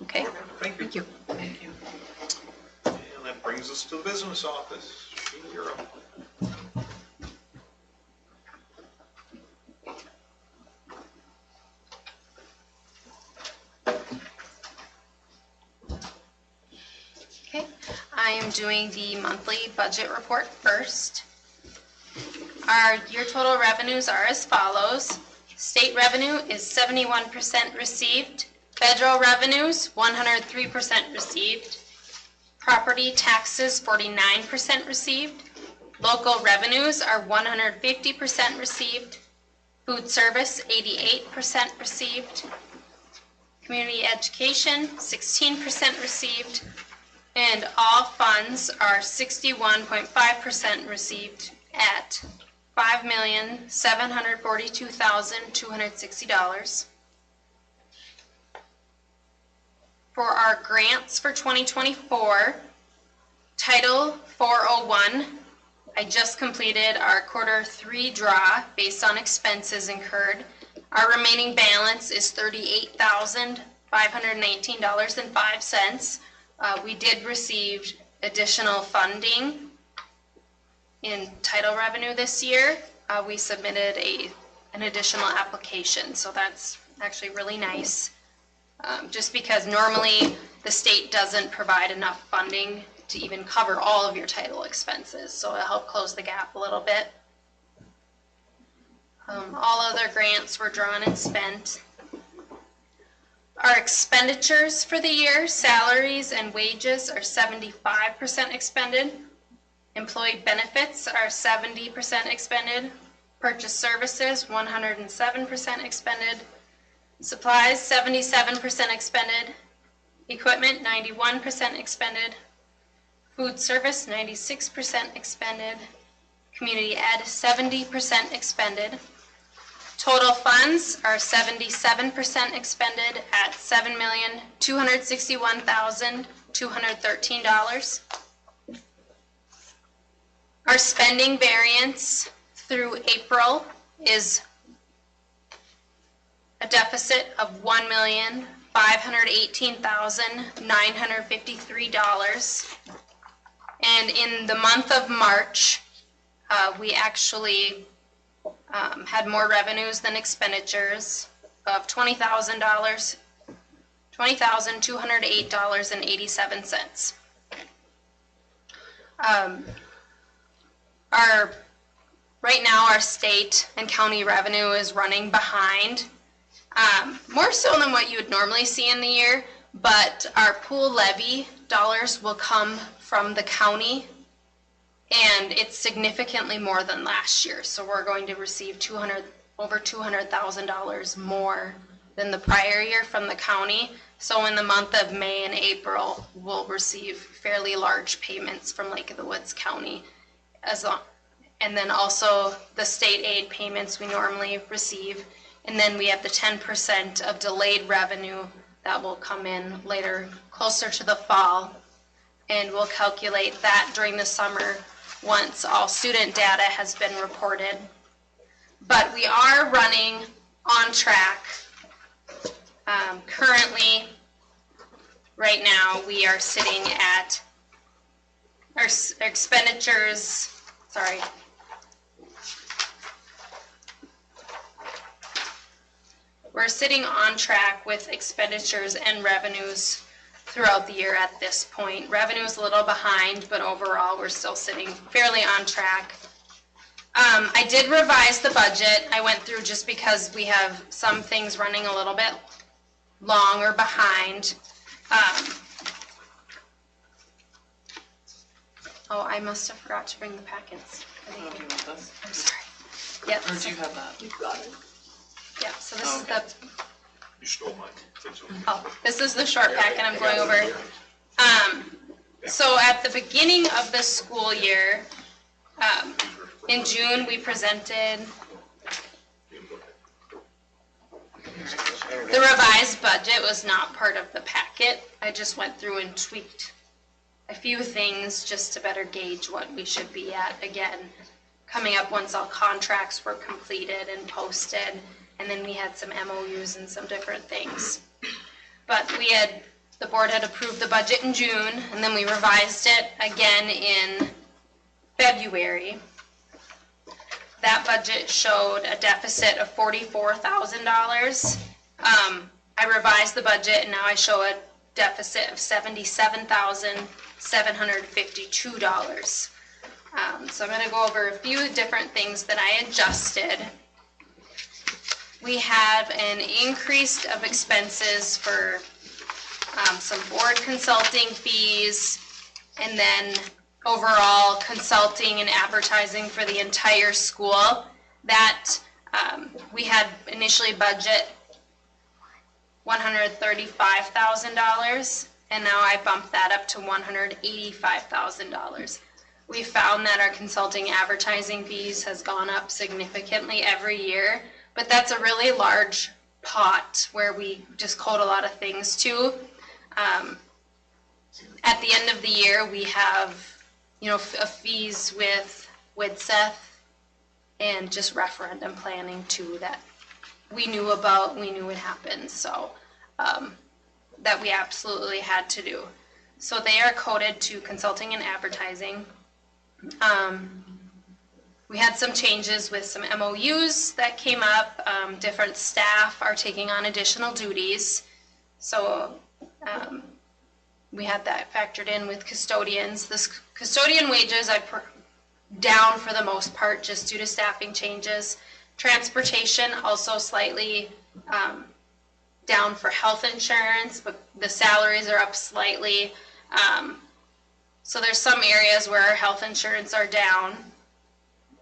Speaker 4: Okay.
Speaker 1: Thank you. And that brings us to the business office. Sheila, you're up.
Speaker 10: Okay, I am doing the monthly budget report first. Our year total revenues are as follows. State revenue is 71% received. Federal revenues, 103% received. Property taxes, 49% received. Local revenues are 150% received. Food service, 88% received. Community education, 16% received. And all funds are 61.5% received at $5,742,260. For our grants for 2024, Title 401, I just completed our Q3 draw based on expenses incurred. Our remaining balance is $38,519.05. We did receive additional funding in title revenue this year. We submitted an additional application, so that's actually really nice. Just because normally the state doesn't provide enough funding to even cover all of your title expenses, so it'll help close the gap a little bit. All other grants were drawn and spent. Our expenditures for the year, salaries and wages are 75% expended. Employee benefits are 70% expended. Purchase services, 107% expended. Supplies, 77% expended. Equipment, 91% expended. Food service, 96% expended. Community ed, 70% expended. Total funds are 77% expended at $7,261,213. Our spending variance through April is a deficit of $1,518,953. And in the month of March, we actually had more revenues than expenditures of $20,208.87. Right now, our state and county revenue is running behind, more so than what you would normally see in the year, but our pool levy dollars will come from the county, and it's significantly more than last year. So we're going to receive over $200,000 more than the prior year from the county. So in the month of May and April, we'll receive fairly large payments from Lake of the Woods County, and then also the state aid payments we normally receive. And then we have the 10% of delayed revenue that will come in later, closer to the fall. And we'll calculate that during the summer once all student data has been reported. But we are running on track. Currently, right now, we are sitting at our expenditures, we're sitting on track with expenditures and revenues throughout the year at this point. Revenue is a little behind, but overall we're still sitting fairly on track. I did revise the budget. I went through just because we have some things running a little bit long or behind. Oh, I must have forgot to bring the packets.
Speaker 11: Do you want this?
Speaker 10: I'm sorry. Yep.
Speaker 11: Or do you have that?
Speaker 8: You've got it.
Speaker 10: Yeah, so this is
Speaker 11: okay.
Speaker 1: You stole mine.
Speaker 10: this is the short packet I'm going over. So at the beginning of the school year, in June, we presented the revised budget. Was not part of the packet. I just went through and tweaked a few things just to better gauge what we should be at. Again, coming up once all contracts were completed and posted, and then we had some MOUs and some different things. But the board had approved the budget in June, and then we revised it again in February. That budget showed a deficit of $44,000. I revised the budget, and now I show a deficit of $77,752. So I'm going to go over a few different things that I adjusted. We have an increase of expenses for some board consulting fees, and then overall consulting and advertising for the entire school. That we had initially budget $135,000, and now I bumped that up to $185,000. We found that our consulting advertising fees has gone up significantly every year, but that's a really large pot where we just code a lot of things to. At the end of the year, we have, fees with WIDSEF and just referendum planning too that we knew about, we knew would happen, so that we absolutely had to do. So they are coded to consulting and advertising. We had some changes with some MOUs that came up. Different staff are taking on additional duties. So we had that factored in with custodians. This custodian wages down for the most part just due to staffing changes. Transportation also slightly down for health insurance, but the salaries are up slightly. So there's some areas where our health insurance are down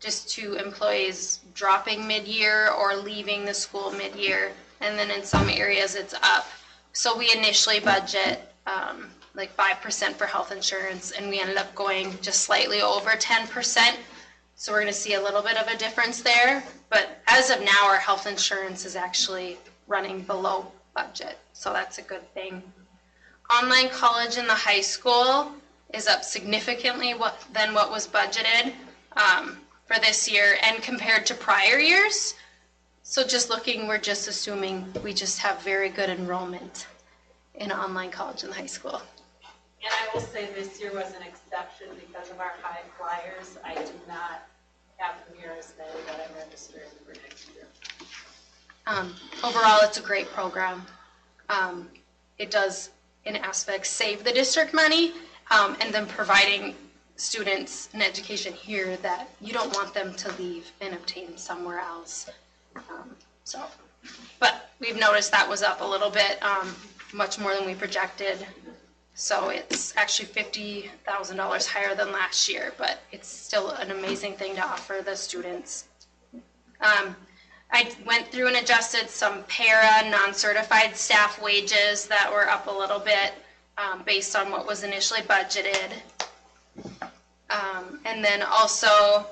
Speaker 10: just to employees dropping mid-year or leaving the school mid-year. And then in some areas it's up. So we initially budget like 5% for health insurance, and we ended up going just slightly over 10%. So we're going to see a little bit of a difference there. But as of now, our health insurance is actually running below budget. So that's a good thing. Online college in the high school is up significantly than what was budgeted for this year and compared to prior years. So we're just assuming we just have very good enrollment in online college in the high school.
Speaker 11: And I will say this year was an exception because of our high flyers. I do not have near as many that I'm registering for next year.
Speaker 10: Overall, it's a great program. It does, in aspects, save the district money, and then providing students an education here that you don't want them to leave and obtain somewhere else. But we've noticed that was up a little bit, much more than we projected. So it's actually $50,000 higher than last year, but it's still an amazing thing to offer the students. I went through and adjusted some para non-certified staff wages that were up a little bit based on what was initially budgeted. And then also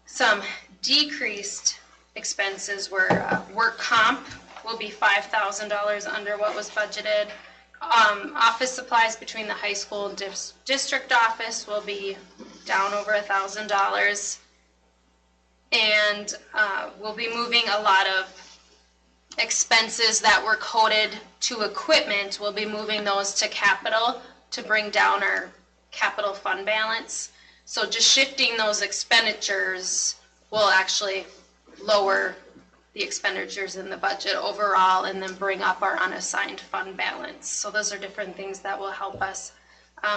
Speaker 10: some decreased expenses were work comp will be $5,000 under what was budgeted. Office supplies between the high school and district office will be down over $1,000. And we'll be moving a lot of expenses that were coded to equipment. We'll be moving those to capital to bring down our capital fund balance. So just shifting those expenditures will actually lower the expenditures in the budget overall and then bring up our unassigned fund balance. So those are different things that will help us.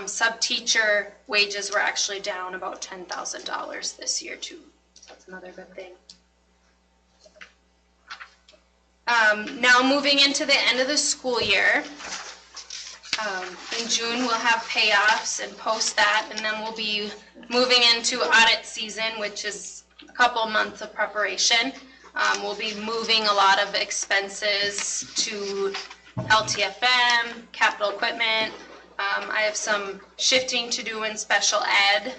Speaker 10: Sub-teacher wages were actually down about $10,000 this year too. So that's another good thing. Now moving into the end of the school year. In June we'll have payoffs and post that, and then we'll be moving into audit season, which is a couple months of preparation. We'll be moving a lot of expenses to LTFM, capital equipment. I have some shifting to do in special ed,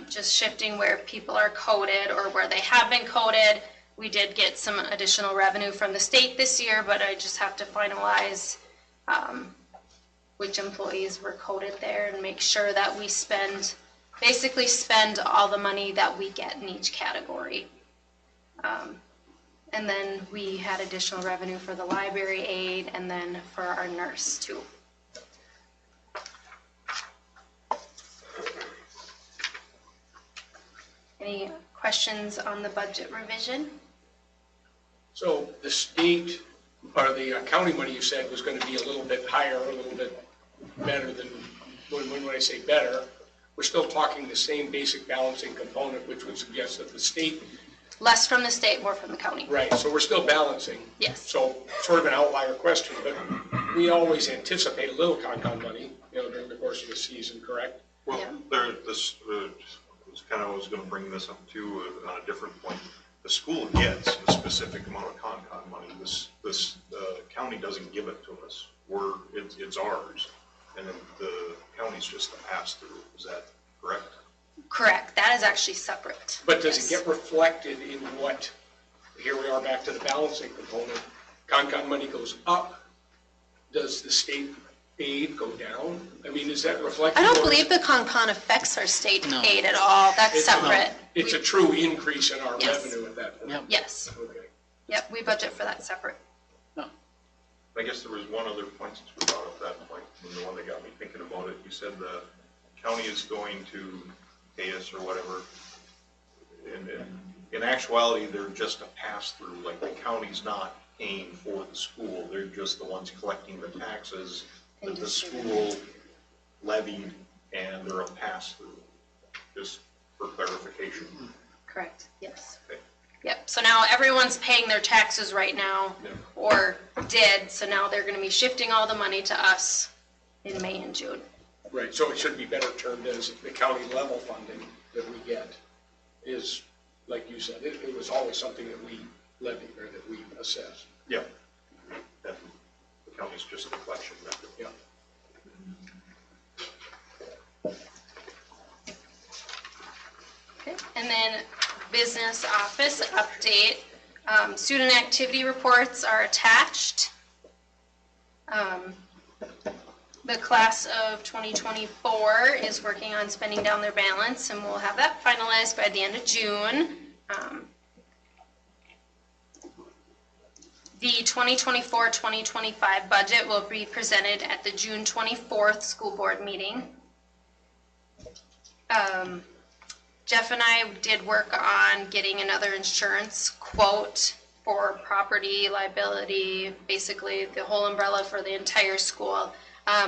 Speaker 10: just shifting where people are coded or where they have been coded. We did get some additional revenue from the state this year, but I just have to finalize which employees were coded there and make sure that we basically spend all the money that we get in each category. And then we had additional revenue for the library aid and then for our nurse too. Any questions on the budget revision?
Speaker 2: So the state, or the county money you said was going to be a little bit higher, a little bit better than, when I say better, we're still talking the same basic balancing component, which would suggest that the state.
Speaker 10: Less from the state, more from the county.
Speaker 2: Right, so we're still balancing.
Speaker 10: Yes.
Speaker 2: So sort of an outlier question, but we always anticipate a little con money, during the course of the season, correct?
Speaker 1: Well,
Speaker 3: Yeah.
Speaker 1: this was kind of, I was gonna bring this up too, on a different point. The school gets a specific amount of con money. This county doesn't give it to us. It's ours. And then the county's just a pass-through. Is that correct?
Speaker 10: Correct, that is actually separate.
Speaker 2: But does
Speaker 10: Yes.
Speaker 2: it get reflected in what, here we are back to the balancing component, con money goes up, does the state aid go down? I mean, is that reflected?
Speaker 10: I don't
Speaker 2: or is
Speaker 10: believe
Speaker 2: it-
Speaker 10: the con seaffects our state
Speaker 5: No.
Speaker 10: aid at all, that's
Speaker 2: It's-
Speaker 10: separate.
Speaker 2: It's a true increase in our
Speaker 10: Yes.
Speaker 2: revenue at that point?
Speaker 5: Yep.
Speaker 10: Yes,
Speaker 2: Okay.
Speaker 10: yep, we budget for that separate.
Speaker 1: I guess there was one other point since we brought up that point, and the one that got me thinking about it. You said the county is going to pay us or whatever. And in actuality, they're just a pass-through, like the county's not paying for the school. They're just the ones collecting the taxes that the school levied, and they're a pass-through, just for clarification.
Speaker 10: Correct, yes.
Speaker 1: Okay.
Speaker 10: Yep, so now everyone's paying their taxes right now,
Speaker 1: Yeah.
Speaker 10: or did, so now they're gonna be shifting all the money to us in May and June.
Speaker 2: Right, so it should be better termed as the county level funding that we get is, like you said, it was always something that we levied or that we assessed.
Speaker 1: Yeah. And the county's just a collection method.
Speaker 2: Yeah.
Speaker 10: Okay, and then business office update. Student activity reports are attached. The class of 2024 is working on spending down their balance, and we'll have that finalized by the end of June. The 2024-2025 budget will be presented at the June 24th school board meeting. Jeff and I did work on getting another insurance quote for property, liability, basically the whole umbrella for the entire school,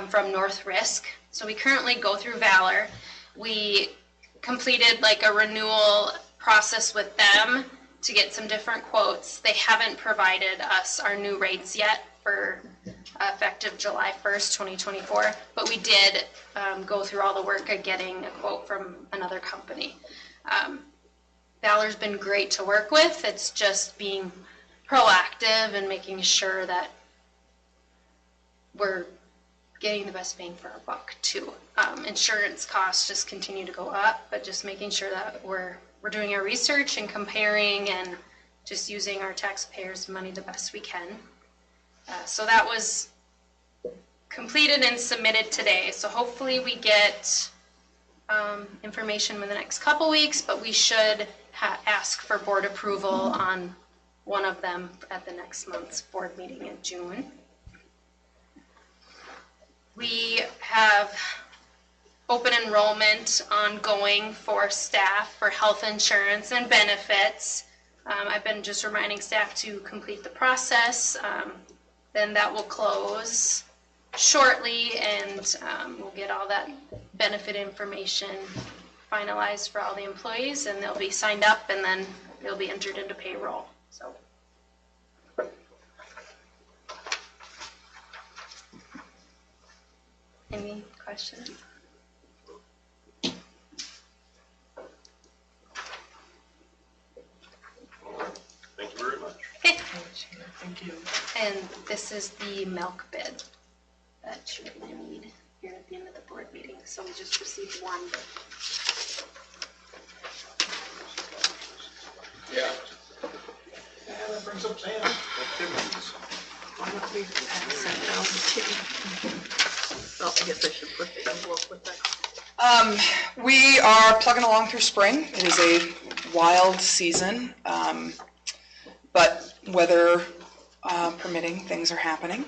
Speaker 10: from North Risk. So we currently go through Valor. We completed like a renewal process with them to get some different quotes. They haven't provided us our new rates yet for effective July 1st, 2024, but we did go through all the work of getting a quote from another company. Valor's been great to work with. It's just being proactive and making sure that we're getting the best bang for our buck too. Insurance costs just continue to go up, but just making sure that we're doing our research and comparing and just using our taxpayers' money the best we can. So that was completed and submitted today. So hopefully we get information in the next couple weeks, but we should ask for board approval on one of them at the next month's board meeting in June. We have open enrollment ongoing for staff for health insurance and benefits. I've been just reminding staff to complete the process. Then that will close shortly, and we'll get all that benefit information finalized for all the employees, and they'll be signed up, and then they'll be entered into payroll. So. Any questions?
Speaker 1: Thank you very much.
Speaker 10: Okay,
Speaker 9: Thank you.
Speaker 10: and this is the milk bid that you're gonna need here at the end of the board meeting. So we just received one.
Speaker 2: Yeah.
Speaker 1: And that brings up Sam. Activities.
Speaker 8: Why don't we pass that down to, well, I guess I should put the envelope with that.
Speaker 12: We are plugging along through spring. It is a wild season, but weather permitting, things are happening.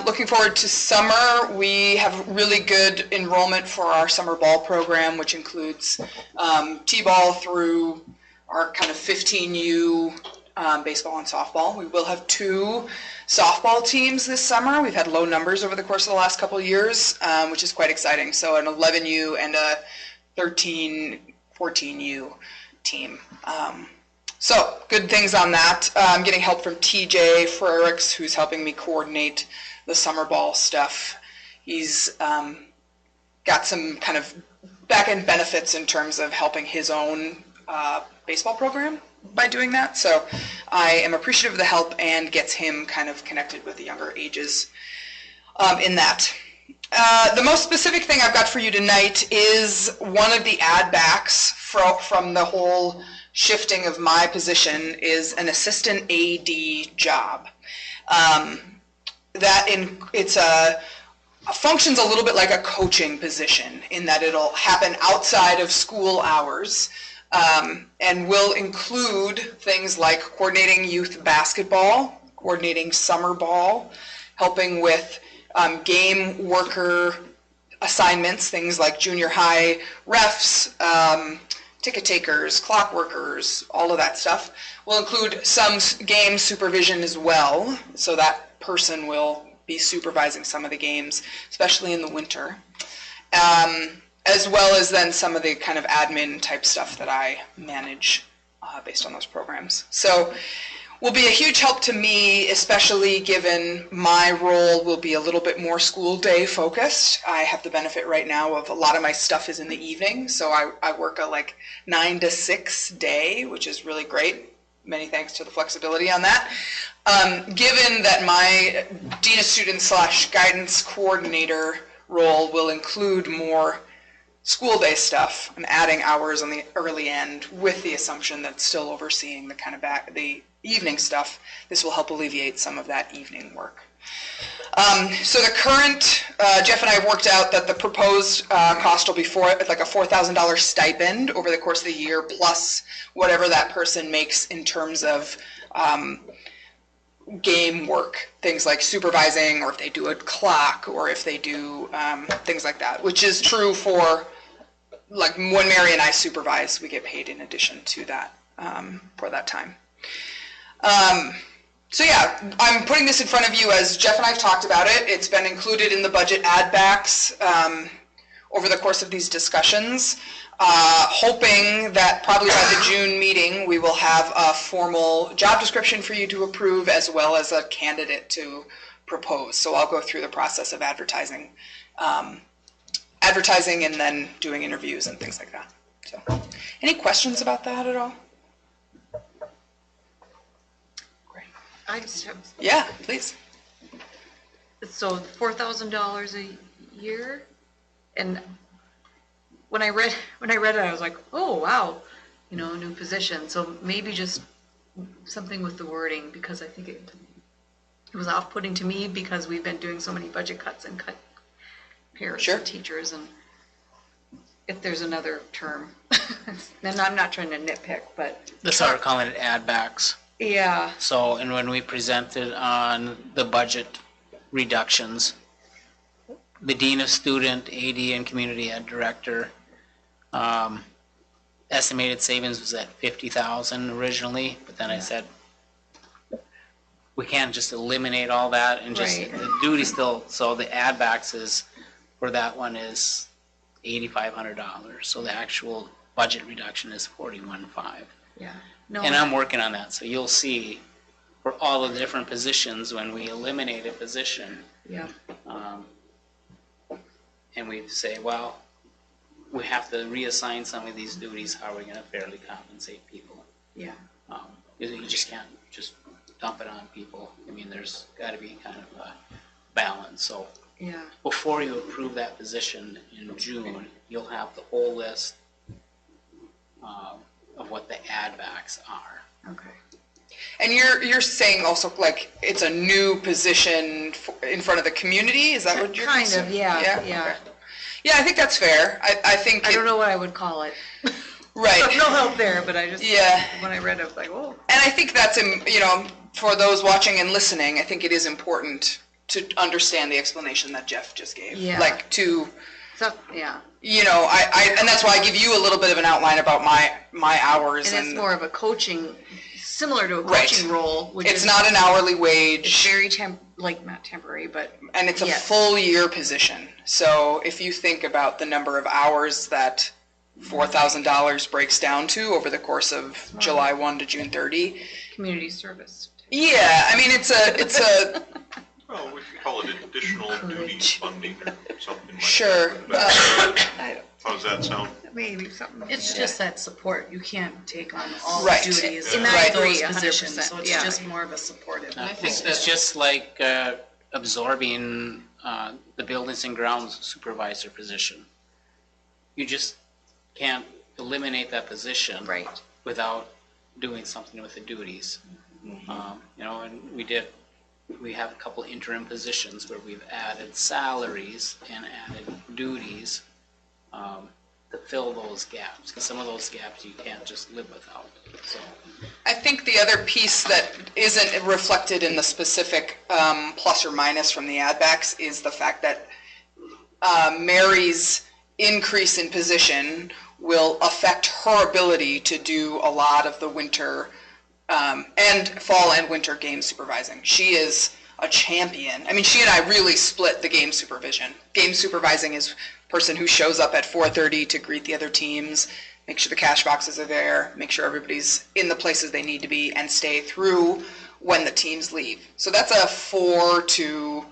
Speaker 12: Looking forward to summer. We have really good enrollment for our summer ball program, which includes t-ball through our kind of 15U baseball and softball. We will have 2 softball teams this summer. We've had low numbers over the course of the last couple of years, which is quite exciting. So an 11U and a 14U team. So good things on that. I'm getting help from TJ Frericks, who's helping me coordinate the summer ball stuff. He's kind got some kind of back-end benefits in terms of helping his own baseball program by doing that. So I am appreciative of the help and gets him kind of connected with the younger ages in that. The most specific thing I've got for you tonight is one of the add backs from the whole shifting of my position is an assistant AD job. Functions a little bit like a coaching position in that it'll happen outside of school hours and will include things like coordinating youth basketball, coordinating summer ball, helping with game worker assignments, things like junior high refs, ticket takers, clock workers, all of that stuff. We'll include some game supervision as well, so that person will be supervising some of the games, especially in the winter, as well as then some of the kind of admin type stuff that I manage based on those programs. So will be a huge help to me, especially given my role will be a little bit more school day focused. I have the benefit right now of a lot of my stuff is in the evening, so I work a 9 to 6 day, which is really great. Many thanks to the flexibility on that. Given that my Dean of Students / guidance coordinator role will include more school day stuff, I'm adding hours on the early end with the assumption that still overseeing the kind of the evening stuff. This will help alleviate some of that evening work. So the current, Jeff and I have worked out that the proposed cost will be like a $4,000 stipend over the course of the year, plus whatever that person makes in terms of game work, things like supervising, or if they do a clock, or if they do things like that, which is true for, like, when Mary and I supervise, we get paid in addition to that for that time. So yeah, I'm putting this in front of you as Jeff and I have talked about it. It's been included in the budget add backs over the course of these discussions, hoping that probably by the June meeting we will have a formal job description for you to approve as well as a candidate to propose. So I'll go through the process of advertising and then doing interviews and things like that. So, any questions about that at all?
Speaker 8: I just have,
Speaker 12: Yeah, please.
Speaker 8: so $4,000 a year, and when I read it, I was like, oh wow, a new position. So maybe just something with the wording, because I think it was off-putting to me because we've been doing so many budget cuts and cut parents
Speaker 12: Sure.
Speaker 8: and teachers, and if there's another term, and I'm not trying to nitpick, but
Speaker 5: That's why we're calling it add backs.
Speaker 8: yeah.
Speaker 5: So, and when we presented on the budget reductions, the Dean of Student, AD, and Community Ed Director, estimated savings was at $50,000 originally, but then I said, we can't just eliminate all that and just,
Speaker 8: Right.
Speaker 5: the duty still, so the add backs is, for that one is $8,500. So the actual budget reduction is $41,500.
Speaker 8: Yeah. No.
Speaker 5: And I'm working on that, so you'll see for all of the different positions, when we eliminate a position,
Speaker 8: Yeah.
Speaker 5: and we say, well, we have to reassign some of these duties, how are we gonna fairly compensate people?
Speaker 8: Yeah.
Speaker 5: You just can't just dump it on people. I mean, there's gotta be kind of a balance, so
Speaker 8: Yeah.
Speaker 5: before you approve that position in June, you'll have the whole list of what the add backs are.
Speaker 8: Okay.
Speaker 12: And you're saying also, like, it's a new position in front of the community? Is that what you're
Speaker 8: Kind of,
Speaker 12: saying?
Speaker 8: yeah.
Speaker 12: Okay. Yeah, I think that's fair. I think
Speaker 8: I don't know what I would call it.
Speaker 12: Right.
Speaker 8: No help there, but I just,
Speaker 12: Yeah.
Speaker 8: when I read it, I was like, oh.
Speaker 12: And I think that's, for those watching and listening, I think it is important to understand the explanation that Jeff just gave.
Speaker 8: Yeah.
Speaker 12: Like, to,
Speaker 8: So, yeah.
Speaker 12: and that's why I give you a little bit of an outline about my hours.
Speaker 8: And it's more of a coaching, similar to a
Speaker 12: Right.
Speaker 8: coaching role, which
Speaker 12: It's
Speaker 8: is
Speaker 12: not an hourly
Speaker 8: it's
Speaker 12: wage.
Speaker 8: very not temporary, but
Speaker 12: And it's a
Speaker 8: yes.
Speaker 12: full year position. So if you think about the number of hours that $4,000 breaks down to over the course of July 1 to June 30.
Speaker 8: community service.
Speaker 12: Yeah, I mean, it's a
Speaker 1: Well, we could call it additional duties funding or something like
Speaker 12: Sure.
Speaker 1: that. How does that sound?
Speaker 3: Maybe something.
Speaker 4: It's just that support. You can't take on all
Speaker 12: Right.
Speaker 4: duties
Speaker 3: And
Speaker 4: of
Speaker 3: I
Speaker 4: those
Speaker 3: agree,
Speaker 4: positions,
Speaker 3: 100%,
Speaker 4: so it's
Speaker 3: yeah.
Speaker 4: just more of a supportive.
Speaker 5: I think that's just like absorbing the buildings and grounds supervisor position. You just can't eliminate that position.
Speaker 3: Right.
Speaker 5: Without doing something with the duties. You know, and we have a couple interim positions where we've added salaries and added duties to fill those gaps. Because some of those gaps you can't just live without, so.
Speaker 12: I think the other piece that isn't reflected in the specific plus or minus from the add backs is the fact that Mary's increase in position will affect her ability to do a lot of the winter and fall and winter game supervising. She is a champion. I mean, she and I really split the game supervision. Game supervising is person who shows up at 4:30 to greet the other teams, make sure the cash boxes are there, make sure everybody's in the places they need to be, and stay through when the teams leave. So that's a 4 to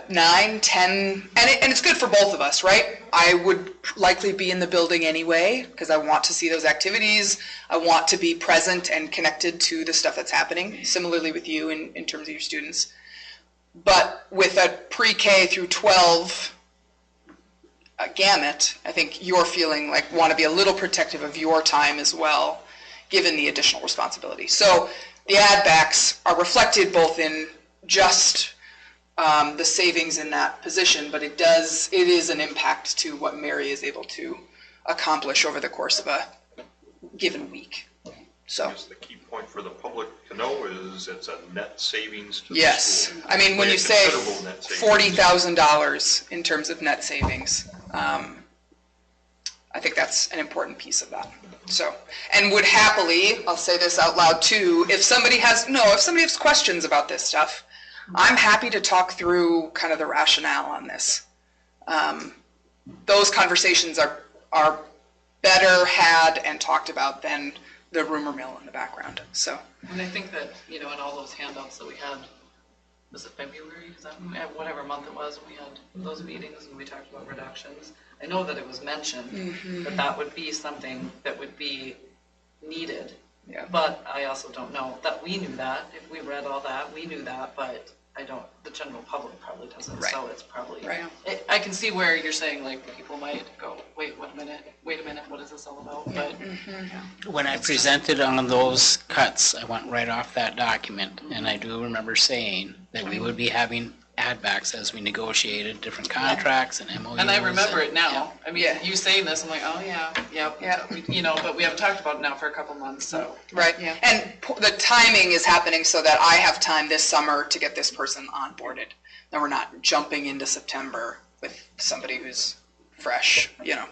Speaker 12: 9, 10, and it's good for both of us, right? I would likely be in the building anyway because I want to see those activities. I want to be present and connected to the stuff that's happening. Similarly with you in terms of your students. But with a pre-K through 12 gamut, I think you're feeling like want to be a little protective of your time as well, given the additional responsibility. So the add backs are reflected both in just the savings in that position, but it is an impact to what Mary is able to accomplish over the course of a given week. So.
Speaker 1: I guess the key point for the public to know is it's a net savings to the
Speaker 12: Yes,
Speaker 1: school.
Speaker 12: I mean, when you say
Speaker 1: Considerable net savings.
Speaker 12: $40,000 in terms of net savings, I think that's an important piece of that. So, and would happily, I'll say this out loud too, if somebody has questions about this stuff, I'm happy to talk through kind of the rationale on this. Those conversations are better had and talked about than the rumor mill in the background, so.
Speaker 8: And I think that, you know, in all those handouts that we had, was it February, is that, whatever month it was, we had those meetings and we talked about reductions. I know that it was mentioned, that that would be something that would be needed.
Speaker 12: Yeah.
Speaker 8: But I also don't know that we knew that. If we read all that, we knew that, but the general public probably doesn't,
Speaker 12: Right.
Speaker 8: so it's probably.
Speaker 12: Right.
Speaker 8: I can see where you're saying, like, people might go, wait a minute, what is this all about? But
Speaker 5: When I presented on those cuts, I went right off that document, and I do remember saying that we would be having add backs as we negotiated different contracts and MOUs.
Speaker 8: And I remember it now. I mean,
Speaker 12: Yeah.
Speaker 8: you saying this, I'm like, oh, yeah. You know, but we haven't talked about it now for a couple months, so.
Speaker 12: Right,
Speaker 8: Yeah.
Speaker 12: and the timing is happening so that I have time this summer to get this person onboarded. Then we're not jumping into September with somebody who's fresh, you know.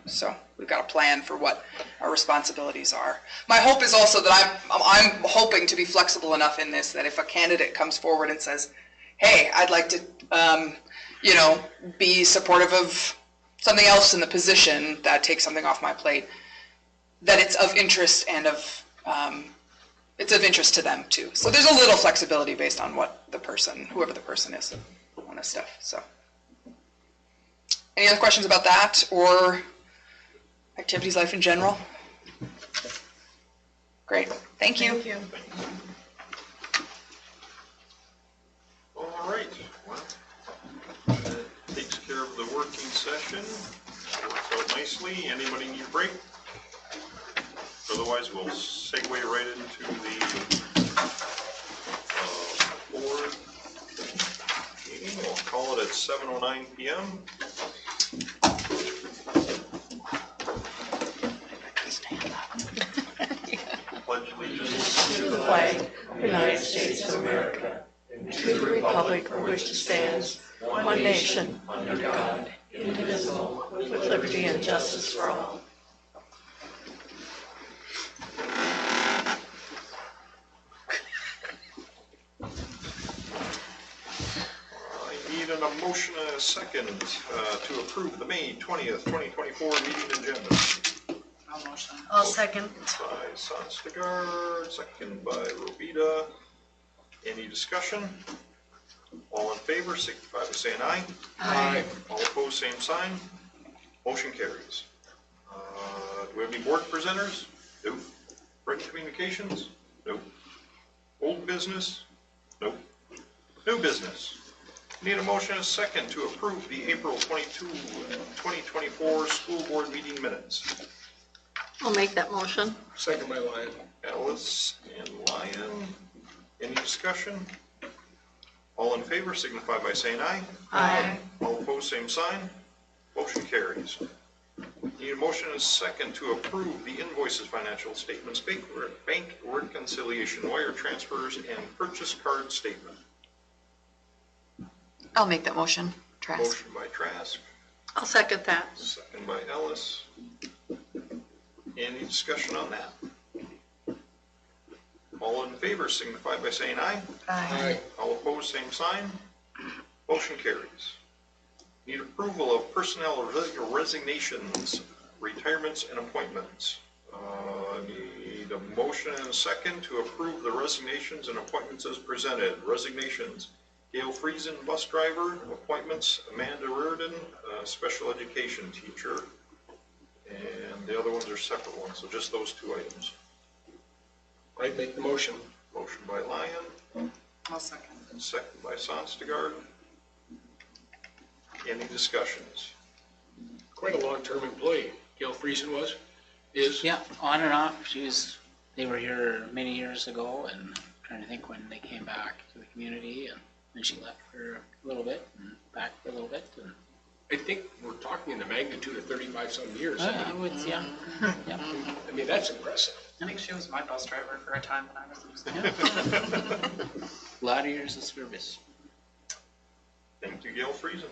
Speaker 12: So we've got a plan for what our responsibilities are. My hope is also that I'm hoping to be flexible enough in this that if a candidate comes forward and says, hey, I'd like to, you know, be supportive of something else in the position that takes something off my plate, that it's of interest and it's of interest to them too. So there's a little flexibility based on what whoever the person is on this stuff. So, any other questions about that or activities life in general? Great, thank you.
Speaker 3: Thank you.
Speaker 1: All right, well, that takes care of the working session. Worked out nicely. Anybody need a break? Otherwise, we'll segue right into the board meeting. We'll call it at 7:09 p.m. Pledge allegiance
Speaker 13: to the flag of the United States of America, and to the republic for which it stands, one nation, under God, indivisible, with liberty and justice for all.
Speaker 1: I need a motion and a second to approve the May 20th, 2024 meeting agenda.
Speaker 3: I'll second.
Speaker 1: By Sonstigar, second by Robita. Any discussion? All in favor, signify by saying aye.
Speaker 2: Aye.
Speaker 1: All opposed, same sign. Motion carries. Do we have any board presenters? Nope. Written communications? Nope. Old business? Nope. New business? Need a motion and a second to approve the April 22, 2024 school board meeting minutes.
Speaker 13: I'll make that motion.
Speaker 2: Second by Lyon.
Speaker 1: Ellis and Lyon. Any discussion? All in favor signify by saying aye.
Speaker 13: Aye.
Speaker 1: All opposed, same sign. Motion carries. Need a motion and a second to approve the invoices, financial statements, bank reconciliation, wire transfers, and purchase card statement.
Speaker 3: I'll make that motion. Trask.
Speaker 1: Motion by Trask,
Speaker 13: I'll second that.
Speaker 1: second by Ellis. Any discussion on that? All in favor signify by saying aye.
Speaker 2: Aye.
Speaker 1: All opposed, same sign. Motion carries. Need approval of personnel resignations, retirements, and appointments. Need a motion and a second to approve the resignations and appointments as presented. Resignations: Gail Friesen, bus driver. Appointments: Amanda Reardon, special education teacher. And the other ones are separate ones, so just those two items.
Speaker 2: I'd make the motion.
Speaker 1: Motion by Lyon,
Speaker 3: I'll second.
Speaker 1: second by Sonstegard. Any discussions?
Speaker 2: Quite a long-term employee, Gail Friesen is.
Speaker 5: Yeah, on and off. They were here many years ago, and I'm trying to think when they came back to the community, and then she left for a little bit and back for a little bit. And
Speaker 2: I think we're talking in the magnitude of 35-some years.
Speaker 5: I would, yeah. Yeah.
Speaker 2: I mean, that's impressive.
Speaker 14: I think she was my bus driver for a time when I was in school.
Speaker 5: A lot of years of service.
Speaker 1: Thank you, Gail Friesen.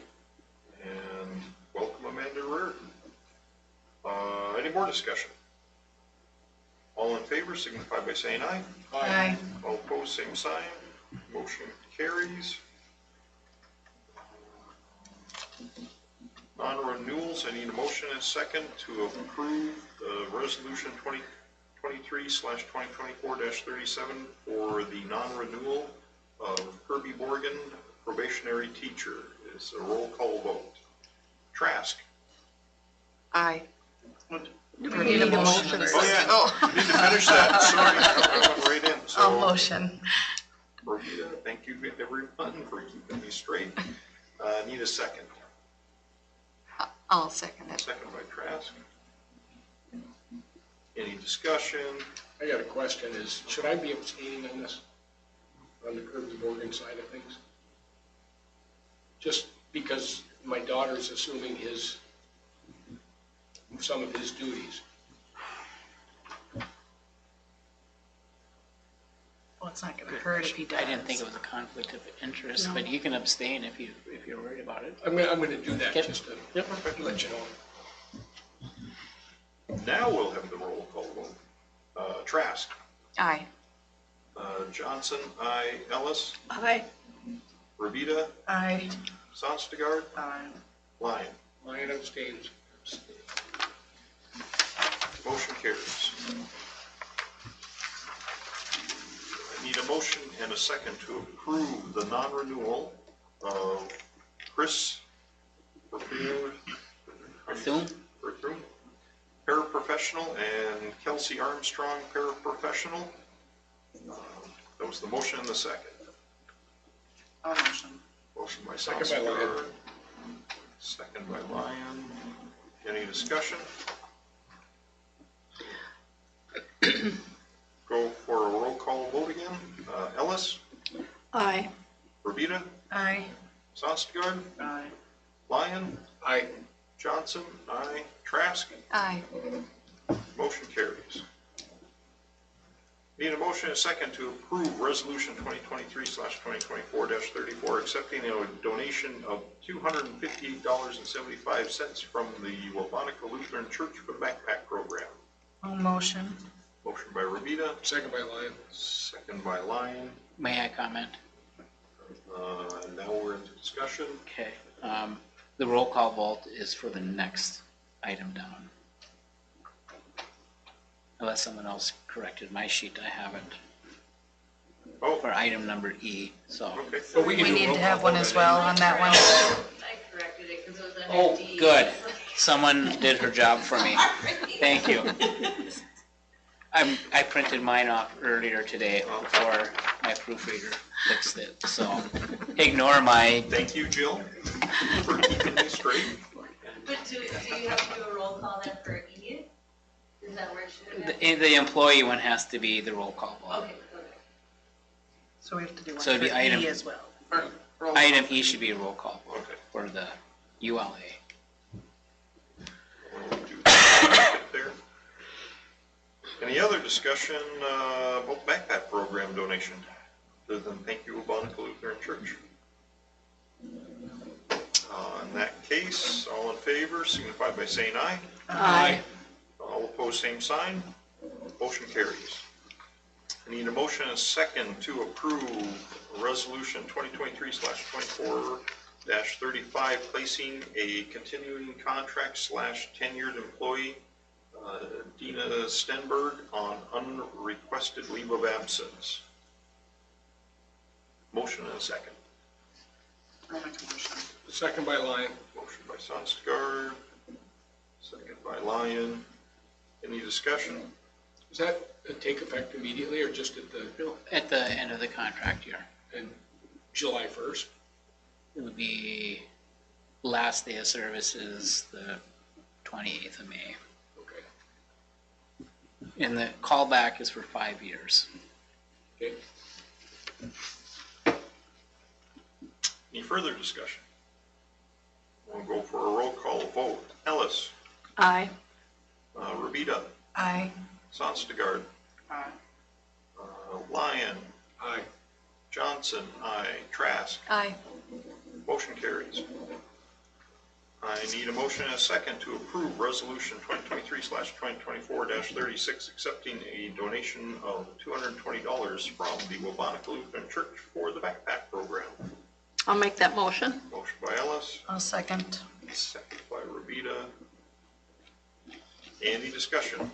Speaker 1: And welcome, Amanda Reardon. Any more discussion? All in favor signify by saying aye.
Speaker 3: Aye.
Speaker 1: All opposed, same sign. Motion carries. Non-renewals, I need a motion and a second to approve the resolution 2023/2024-37 for the non-renewal of Kirby Morgan probationary teacher. It's a roll call vote. Trask.
Speaker 3: Aye.
Speaker 13: Do we need a motion?
Speaker 1: Oh, yeah. You need to finish that. Sorry, I went right in. So,
Speaker 3: I'll motion.
Speaker 1: Rita, thank you everyone for keeping me straight. Need a second.
Speaker 3: I'll second it.
Speaker 1: Second by Trask. Any discussion?
Speaker 2: I got a question is, should I be abstaining on this? On the Kirby Morgan side of things? Just because my daughter's assuming some of his duties.
Speaker 3: Well, it's not gonna hurt if he does.
Speaker 5: I didn't think it was a conflict of interest, but you can abstain if you're worried about it.
Speaker 2: I'm gonna do that
Speaker 5: Yep.
Speaker 2: just to let you know.
Speaker 1: Now we'll have the roll call vote. Trask.
Speaker 3: Aye.
Speaker 1: Johnson, aye. Ellis.
Speaker 13: Aye.
Speaker 1: Revita.
Speaker 3: Aye.
Speaker 1: Sonstegard.
Speaker 3: Aye.
Speaker 1: Lyon.
Speaker 2: Lyon abstains.
Speaker 1: Motion carries. I need a motion and a second to approve the non-renewal of Chris
Speaker 5: Bethune?
Speaker 1: paraprofessional, and Kelsey Armstrong, paraprofessional. That was the motion and the second.
Speaker 3: I'll motion.
Speaker 1: Motion by
Speaker 2: Second by Lyon.
Speaker 1: Sonstegard, second by Lyon. Any discussion? Go for a roll call vote again. Ellis,
Speaker 13: Aye.
Speaker 1: Revita,
Speaker 3: Aye.
Speaker 1: Sonstegard,
Speaker 3: Aye.
Speaker 1: Lyon,
Speaker 2: Aye.
Speaker 1: Johnson, aye. Trask,
Speaker 3: Aye.
Speaker 1: motion carries. Need a motion and a second to approve resolution 2023/2024-34, accepting a donation of $258.75 from the Wabonica Lutheran Church for the Backpack Program.
Speaker 3: I'll motion.
Speaker 1: Motion by Revita,
Speaker 2: Second by Lyon.
Speaker 1: second by Lyon.
Speaker 5: May I comment?
Speaker 1: And now we're into discussion.
Speaker 5: Okay. The roll call vote is for the next item down. Unless someone else corrected my sheet, I haven't.
Speaker 1: Oh,
Speaker 5: for item number E, so.
Speaker 1: okay.
Speaker 2: But we can
Speaker 3: We
Speaker 2: do a
Speaker 3: need
Speaker 2: roll
Speaker 3: to have
Speaker 2: call
Speaker 3: one
Speaker 2: vote
Speaker 3: as
Speaker 2: on
Speaker 3: well
Speaker 2: any-
Speaker 3: on that one.
Speaker 11: I corrected it because it was under
Speaker 5: Oh,
Speaker 11: D.
Speaker 5: good. Someone did her job for me. Thank you. I printed mine off earlier today before my proofreader fixed it, so ignore my,
Speaker 1: Thank you, Jill, for keeping me straight.
Speaker 11: But do you have to do a roll call then for E? Is that where it should have been?
Speaker 5: the employee one has to be the roll call vote.
Speaker 11: Okay, okay.
Speaker 3: So we have to do one
Speaker 5: So it'd be
Speaker 3: for
Speaker 5: item-
Speaker 3: E as well. Or roll
Speaker 5: Item E should be a roll call vote
Speaker 1: Okay.
Speaker 5: for the ULA.
Speaker 1: We'll do that there. Any other discussion about backpack program donation? Other than thank you, Wabaneka Lutheran Church. In that case, all in favor, signify by saying aye.
Speaker 2: Aye.
Speaker 1: All opposed, same sign. Motion carries. I need a motion and a second to approve Resolution 2023/24-35, placing a continuing contract / tenured employee, Dina Stenberg, on unrequested leave of absence. Motion and a second.
Speaker 3: I'll make a motion.
Speaker 2: Second by Lyon.
Speaker 1: Motion by Sonstgaard, second by Lyon. Any discussion?
Speaker 2: Does that take effect immediately or just at
Speaker 5: At the end of the contract year.
Speaker 2: July 1st?
Speaker 5: It would be last day of services, the 28th of May.
Speaker 2: Okay.
Speaker 5: And the callback is for 5 years.
Speaker 2: Okay.
Speaker 1: Any further discussion? We'll go for a roll call vote. Ellis,
Speaker 3: Aye.
Speaker 1: Rabita,
Speaker 3: Aye.
Speaker 1: Sonstgaard,
Speaker 14: Aye.
Speaker 1: Lyon,
Speaker 2: Aye.
Speaker 1: Johnson, aye. Trask.
Speaker 3: Aye.
Speaker 1: Motion carries. I need a motion and a second to approve Resolution 2023/2024-36, accepting a donation of $220 from the Wabaneka Lutheran Church for the backpack program.
Speaker 13: I'll make that motion.
Speaker 1: Motion by Ellis,
Speaker 3: I'll second.
Speaker 1: second by Rabita. Any discussion?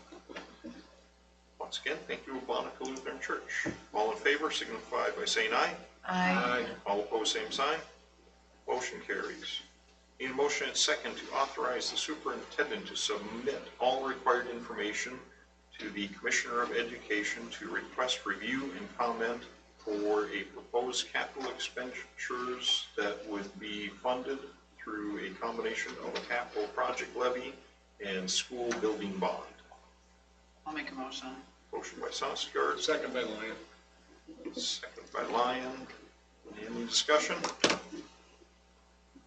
Speaker 1: Once again, thank you, Wabaneka Lutheran Church. All in favor signify by saying aye.
Speaker 3: Aye.
Speaker 1: All opposed, same sign. Motion carries. Need a motion and second to authorize the superintendent to submit all required information to the Commissioner of Education to request review and comment for a proposed capital expenditures that would be funded through a combination of a capital project levy and school building bond.
Speaker 14: I'll make a motion.
Speaker 1: Motion by Sonstgaard,
Speaker 2: Second by Lyon.
Speaker 1: second by Lyon. Any discussion?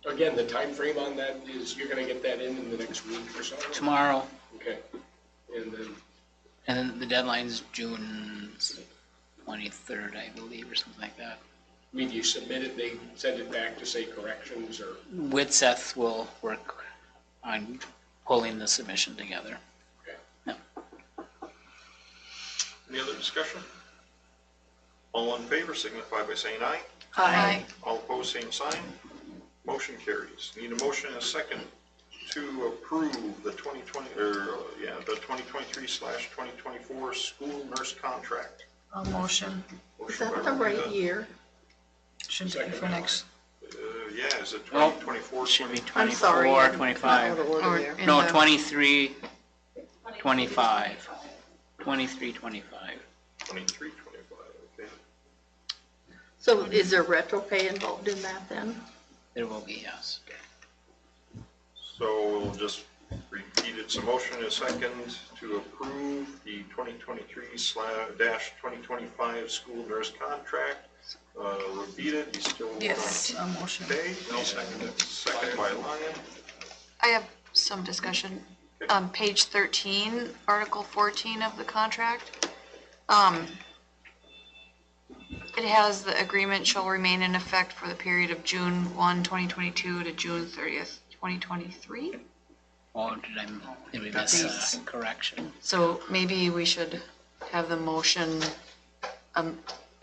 Speaker 2: Again, the time frame on that is you're gonna get that in the next week or so?
Speaker 5: Tomorrow,
Speaker 2: Okay. And then,
Speaker 5: and then the deadline's June 23rd, I believe, or something like that.
Speaker 2: I mean, you submit it, they send it back to say corrections or?
Speaker 5: With Seth, we'll work on pulling the submission together.
Speaker 1: Any other discussion? All in favor signify by saying aye.
Speaker 3: Aye.
Speaker 1: All opposed, same sign. Motion carries. Need a motion and a second to approve the 2023/2024 school nurse contract.
Speaker 3: I'll motion.
Speaker 13: Is
Speaker 1: Motion by
Speaker 13: that the right
Speaker 1: Rabita.
Speaker 13: year?
Speaker 3: Should be
Speaker 2: Second
Speaker 3: for
Speaker 2: by
Speaker 3: next.
Speaker 1: Yeah, is it
Speaker 5: Oh,
Speaker 1: 2024?
Speaker 5: Should be
Speaker 13: I'm sorry.
Speaker 5: 24,
Speaker 13: I'm
Speaker 5: 25.
Speaker 13: out of order
Speaker 3: Or
Speaker 13: there.
Speaker 3: in
Speaker 5: No,
Speaker 3: the-
Speaker 5: 23, 25. 23, 25.
Speaker 1: 23, 25, okay.
Speaker 13: So is there retro pay involved in that then?
Speaker 5: There will be, yes.
Speaker 1: So we'll just repeat it. So motion and a second to approve the 2023/2025 school nurse contract. Repeat it, you still want
Speaker 3: Yes, I'll motion.
Speaker 1: Okay, I'll second it. Second by Lyon.
Speaker 3: I have some discussion. Page 13, Article 14 of the contract. It has the agreement shall remain in effect for the period of June 1, 2022 to June 30th, 2023.
Speaker 5: Or did we miss a correction?
Speaker 3: So maybe we should have the motion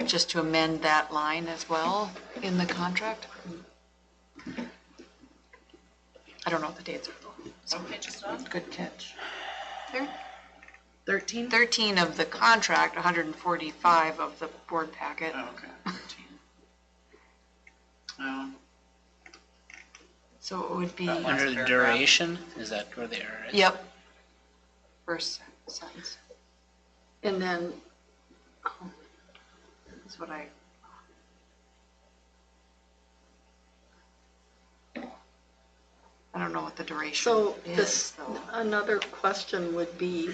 Speaker 3: just to amend that line as well in the contract. I don't know what the dates are though. So,
Speaker 11: Okay, just on.
Speaker 3: good catch. There.
Speaker 8: 13?
Speaker 3: 13 of the contract, 145 of the board packet.
Speaker 14: Oh, okay, 13. Oh,
Speaker 3: So it would be,
Speaker 14: That one.
Speaker 5: Under the
Speaker 14: paragraph.
Speaker 5: duration, is that where they are?
Speaker 3: yep, first sentence.
Speaker 8: And then,
Speaker 3: That's what I. I don't know what the duration
Speaker 8: so
Speaker 3: is,
Speaker 8: this,
Speaker 3: though.
Speaker 8: another question would be,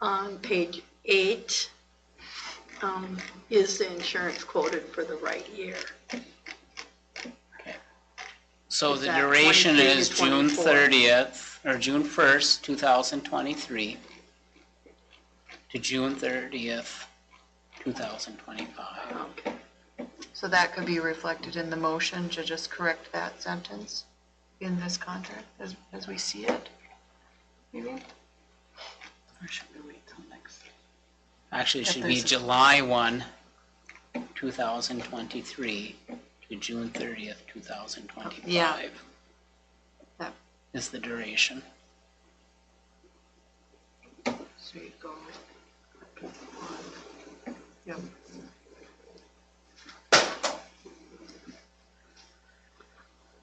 Speaker 8: on page 8, is the insurance quoted for the right year?
Speaker 5: So
Speaker 8: Is
Speaker 5: the
Speaker 8: that
Speaker 5: duration
Speaker 8: 23 to
Speaker 5: is June
Speaker 8: 24?
Speaker 5: 30th, or June 1st, 2023 to June 30th, 2025.
Speaker 8: Okay.
Speaker 3: So that could be reflected in the motion to just correct that sentence in this contract as we see it, maybe? Or should we wait till next?
Speaker 5: Actually, it
Speaker 3: If
Speaker 5: should be
Speaker 3: there's a-
Speaker 5: July 1, 2023 to June 30th, 2025.
Speaker 3: Yeah. That-
Speaker 5: Is the duration.
Speaker 3: So you go. Yep.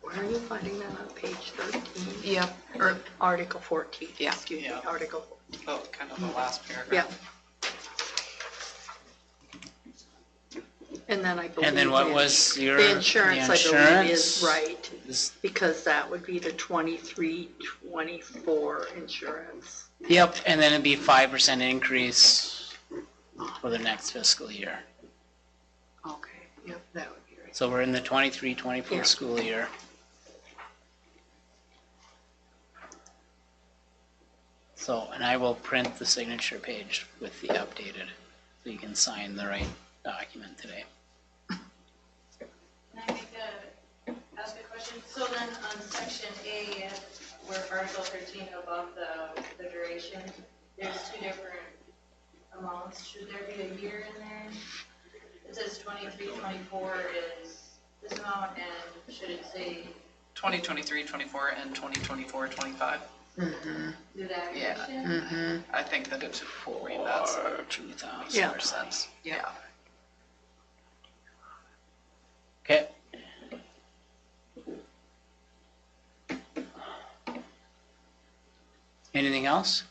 Speaker 8: Where are you finding that on page 13?
Speaker 3: Yep.
Speaker 8: Or Article 14,
Speaker 3: Yeah.
Speaker 8: excuse me,
Speaker 14: Yeah.
Speaker 8: Article 14.
Speaker 14: oh, kind of the last
Speaker 8: Yeah.
Speaker 14: paragraph.
Speaker 8: And then I believe.
Speaker 5: And then what
Speaker 8: the-
Speaker 5: was your?
Speaker 8: The insurance, I believe, is right,
Speaker 5: This-
Speaker 8: because that would be the 23-24 insurance.
Speaker 5: Yep, and then it'd be 5% increase for the next fiscal year.
Speaker 3: Okay, yep, that would be right.
Speaker 5: So we're in the 23-24
Speaker 8: Yeah.
Speaker 5: school year. So, and I will print the signature page with the updated, so you can sign the right document today.
Speaker 11: Can I ask a question? So then on section A, where Article 13 above the duration, there's two different amounts. Should there be a year in there? It says 23-24 is this amount, and should it say
Speaker 14: 2023-24 and 2024-25.
Speaker 3: Mm-hmm,
Speaker 11: do that
Speaker 14: Yeah.
Speaker 11: question?
Speaker 3: mm-hmm,
Speaker 14: I think that it should read that, so it
Speaker 5: 2000.
Speaker 8: Yeah.
Speaker 14: makes sense.
Speaker 3: yeah.
Speaker 5: Okay. Anything else?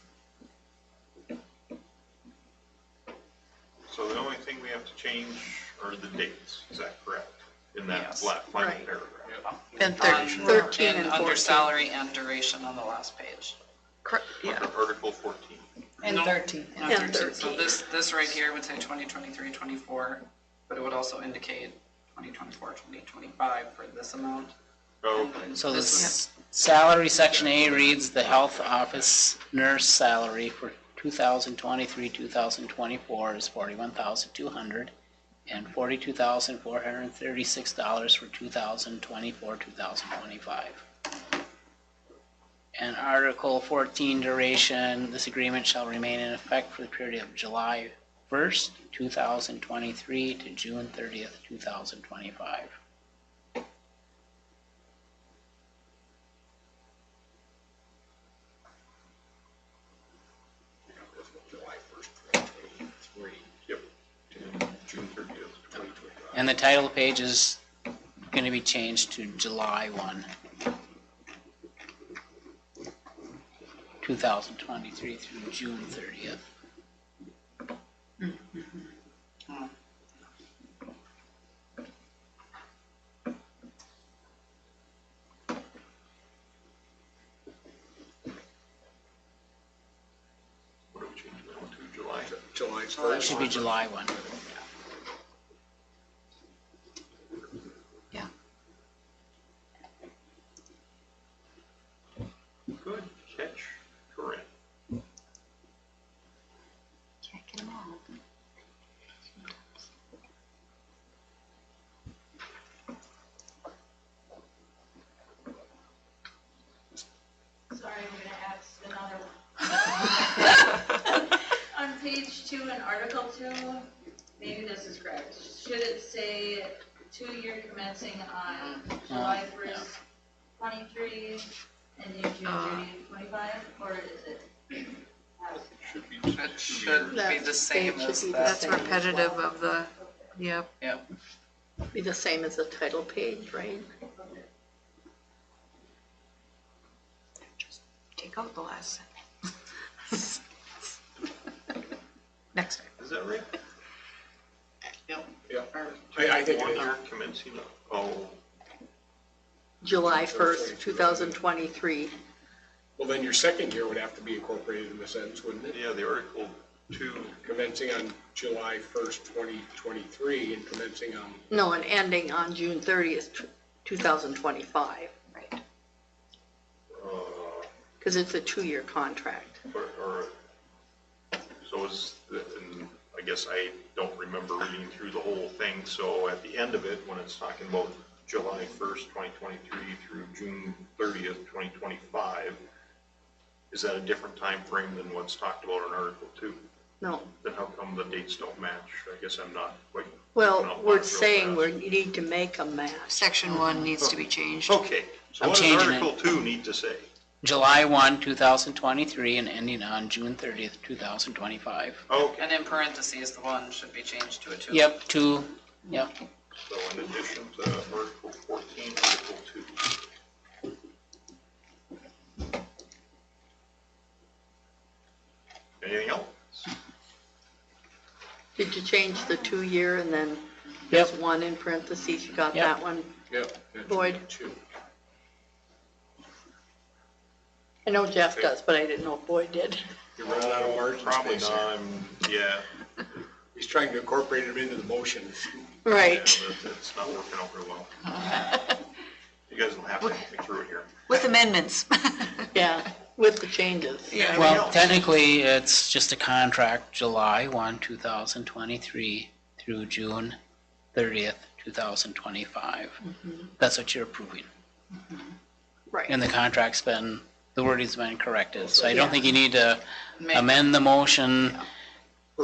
Speaker 1: So the only thing we have to change are the dates, is that correct? In that
Speaker 14: Yes.
Speaker 1: final
Speaker 8: Right.
Speaker 1: paragraph.
Speaker 8: And
Speaker 14: On-
Speaker 8: 13 and
Speaker 14: Under
Speaker 8: 14.
Speaker 14: salary and duration on the last page.
Speaker 3: Correct, yeah.
Speaker 1: Under Article 14.
Speaker 3: And
Speaker 14: No,
Speaker 3: 13.
Speaker 14: not
Speaker 8: And
Speaker 14: 13. So
Speaker 8: 13.
Speaker 14: this right here would say 2023-24, but it would also indicate 2024-2025 for this amount.
Speaker 1: Oh,
Speaker 14: And then
Speaker 5: So
Speaker 14: this
Speaker 5: this salary section A reads the health office nurse salary for 2023-2024 is $41,200 and $42,436 for 2024-2025. And Article 14 duration, this agreement shall remain in effect for the period of July 1st, 2023 to June 30th, 2025.
Speaker 2: July 1st, 2023.
Speaker 1: yep, to June 30th, 2025.
Speaker 5: And the title of the page is going to be changed to July 1, 2023 through June 30th.
Speaker 14: Oh.
Speaker 1: What do we change that to, July?
Speaker 2: July
Speaker 5: So it
Speaker 2: 1st.
Speaker 5: should be July 1.
Speaker 3: Yeah.
Speaker 1: Good catch, Corinne.
Speaker 3: Can't get them all.
Speaker 11: Sorry, I'm gonna ask another one. On page 2 in Article 2, maybe this is correct. Should it say 2-year commencing on July 1st, 23 and June 30th, 25? Or is it
Speaker 1: Should be
Speaker 14: It should be the same
Speaker 8: That
Speaker 14: as
Speaker 8: should be the
Speaker 14: that.
Speaker 3: That's
Speaker 8: same as
Speaker 3: repetitive
Speaker 8: well.
Speaker 3: of the, yep.
Speaker 14: Yep.
Speaker 8: Be the same as the title page, right?
Speaker 3: Take out the last sentence. Next time.
Speaker 1: Is that right?
Speaker 14: Yep.
Speaker 2: Yeah, I think it
Speaker 1: One
Speaker 2: is.
Speaker 1: year commencing, oh,
Speaker 8: July 1st, 2023.
Speaker 2: Well, then your second year would have to be incorporated in the sentence, wouldn't it?
Speaker 1: yeah, the Article 2,
Speaker 2: Commencing on July 1st, 2023, and commencing on,
Speaker 8: No, and ending on June 30th, 2025,
Speaker 1: uh,
Speaker 8: because it's a 2-year contract.
Speaker 1: or, so is, and I guess I don't remember reading through the whole thing, so at the end of it, when it's talking about July 1st, 2023 through June 30th, 2025, is that a different time frame than what's talked about in Article 2?
Speaker 8: No,
Speaker 1: Then how come the dates don't match? I guess I'm not quite.
Speaker 8: well,
Speaker 1: not
Speaker 8: we're
Speaker 1: real
Speaker 8: saying
Speaker 1: fast.
Speaker 8: we need to make a match.
Speaker 3: Section 1 needs to be changed.
Speaker 1: Okay, so
Speaker 5: I'm
Speaker 1: what does
Speaker 5: changing it.
Speaker 1: Article 2 need to say?
Speaker 5: July 1, 2023, and ending on June 30th, 2025.
Speaker 1: Okay,
Speaker 14: And in parentheses, the one should be changed to a 2.
Speaker 5: Yep, 2, yep.
Speaker 1: so in addition to Article 14, Article 2. Anything else?
Speaker 8: Did you change the 2-year and then
Speaker 5: Yep.
Speaker 8: there's one in parentheses, you got
Speaker 5: Yep.
Speaker 8: that one?
Speaker 2: yeah. that should
Speaker 8: Boyd?
Speaker 2: be 2.
Speaker 8: I know Jeff does, but I didn't know if Boyd did.
Speaker 2: You're running out of margin
Speaker 1: Probably
Speaker 2: space
Speaker 1: not,
Speaker 2: here.
Speaker 1: yeah.
Speaker 2: He's trying to incorporate them into the motion.
Speaker 8: Right.
Speaker 1: Yeah, but it's not working out real well. You guys will have to help me through it here.
Speaker 3: With amendments.
Speaker 8: Yeah, with the changes.
Speaker 3: Yeah.
Speaker 5: Well, technically, it's just a contract, July 1, 2023 through June 30th, 2025. That's what you're approving.
Speaker 8: Right.
Speaker 5: And the contract's been, the wording's been corrected. So I don't
Speaker 8: Yeah.
Speaker 5: think you need to
Speaker 14: Make-
Speaker 5: amend the motion.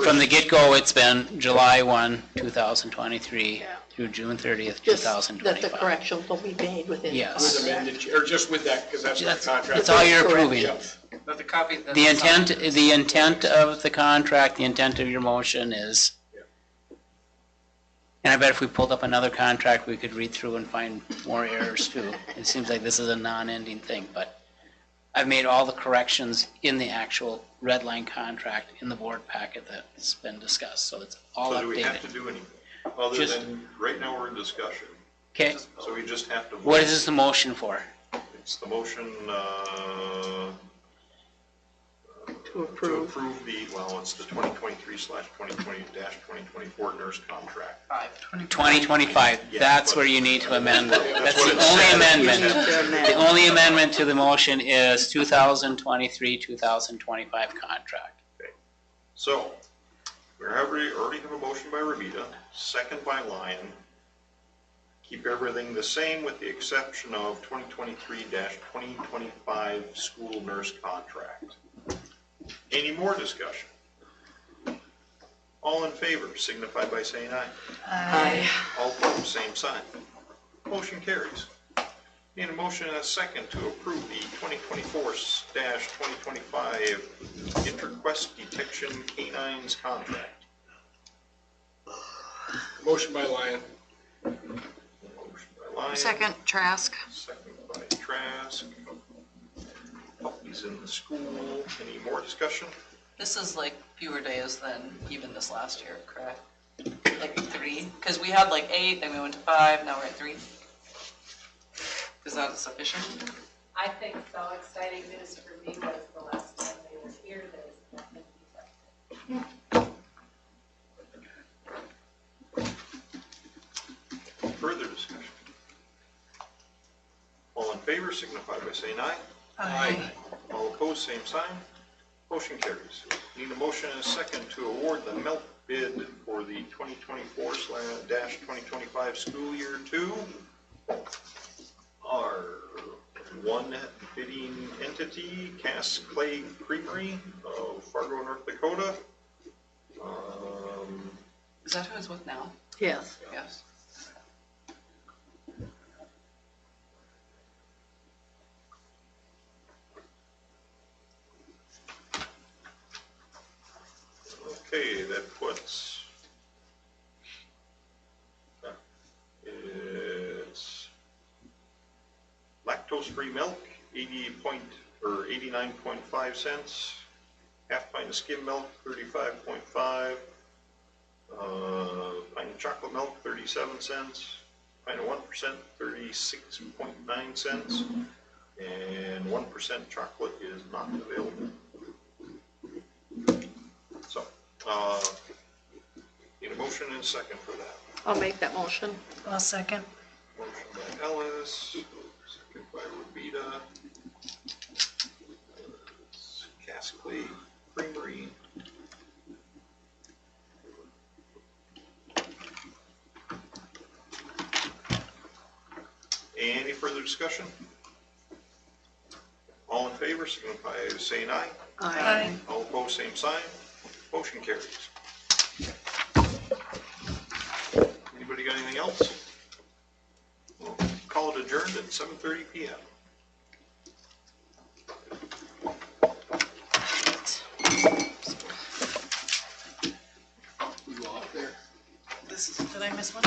Speaker 5: From the get-go, it's been July 1, 2023
Speaker 8: Yeah.
Speaker 5: through June 30th,
Speaker 8: Just that
Speaker 5: 2025.
Speaker 8: the corrections will be made within.
Speaker 5: Yes.
Speaker 2: With amended, or just with that, because that's what the
Speaker 5: That's
Speaker 2: contract.
Speaker 5: that's all you're
Speaker 8: Correct.
Speaker 5: approving.
Speaker 2: Yep.
Speaker 14: But the copy.
Speaker 5: The intent of the contract, the intent of your motion is, and I bet if we pulled up another contract, we could read through and find more errors too. It seems like this is a non-ending thing, but I've made all the corrections in the actual red line contract in the board packet that's been discussed, so it's all
Speaker 1: So do we have to
Speaker 5: updated.
Speaker 1: do anything? Other
Speaker 5: Just-
Speaker 1: than, right now we're in discussion,
Speaker 5: Okay,
Speaker 1: so we just have to vote.
Speaker 5: what is this the motion for?
Speaker 1: It's the motion,
Speaker 8: To
Speaker 1: to
Speaker 8: approve.
Speaker 1: approve the, well, it's the 2023/2020-2024 nurse contract.
Speaker 5: 2025,
Speaker 1: Yeah,
Speaker 5: that's
Speaker 1: but-
Speaker 5: where you need to amend it.
Speaker 1: That's
Speaker 5: That's
Speaker 1: what
Speaker 5: the
Speaker 1: it
Speaker 5: only
Speaker 1: says.
Speaker 5: amendment.
Speaker 8: You need to amend.
Speaker 5: The only amendment to the motion is 2023-2025 contract.
Speaker 1: So, already have a motion by Revita, second by Lyon. Keep everything the same with the exception of 2023-2025 school nurse contract. Any more discussion? All in favor signify by saying aye.
Speaker 8: Aye.
Speaker 1: All opposed, same sign. Motion carries. Need a motion and a second to approve the 2024-2025 Interquest Detection Canines contract.
Speaker 2: Motion by Lyon.
Speaker 1: Motion by Lyon.
Speaker 3: Second, Trask.
Speaker 1: Second by Trask. Puppies in the school. Any more discussion?
Speaker 14: This is like fewer days than even this last year, correct? Like 3? Because we had like 8, then we went to 5, now we're at 3. Is that sufficient?
Speaker 11: I think so exciting news for me was the last time they were here, there was nothing.
Speaker 1: Further discussion? All in favor signify by saying aye.
Speaker 2: Aye.
Speaker 1: All opposed, same sign. Motion carries. Need a motion and a second to award the milk bid for the 2024/2025 school year to our one bidding entity, Cass Clay Creamery of Fargo, North Dakota.
Speaker 14: Is that who it's with now?
Speaker 8: Yes.
Speaker 14: Yes.
Speaker 1: chocolates. It's lactose-free milk, 89.5 cents. Half pint of skim milk, 35.5. Pint of chocolate milk, 37 cents. Pint of 1%, 36.9 cents. And 1% chocolate is not available. So, need a motion and a second for that.
Speaker 13: I'll make that motion.
Speaker 3: I'll second.
Speaker 1: Motion by Ellis, second by Rabita. Cascade Creamery. Any further discussion? All in favor, signify by saying aye.
Speaker 3: Aye.
Speaker 1: All opposed, same sign. Motion carries. Anybody got anything else? We'll call it adjourned at 7:30 p.m.
Speaker 2: We go off there.
Speaker 14: Did I miss one?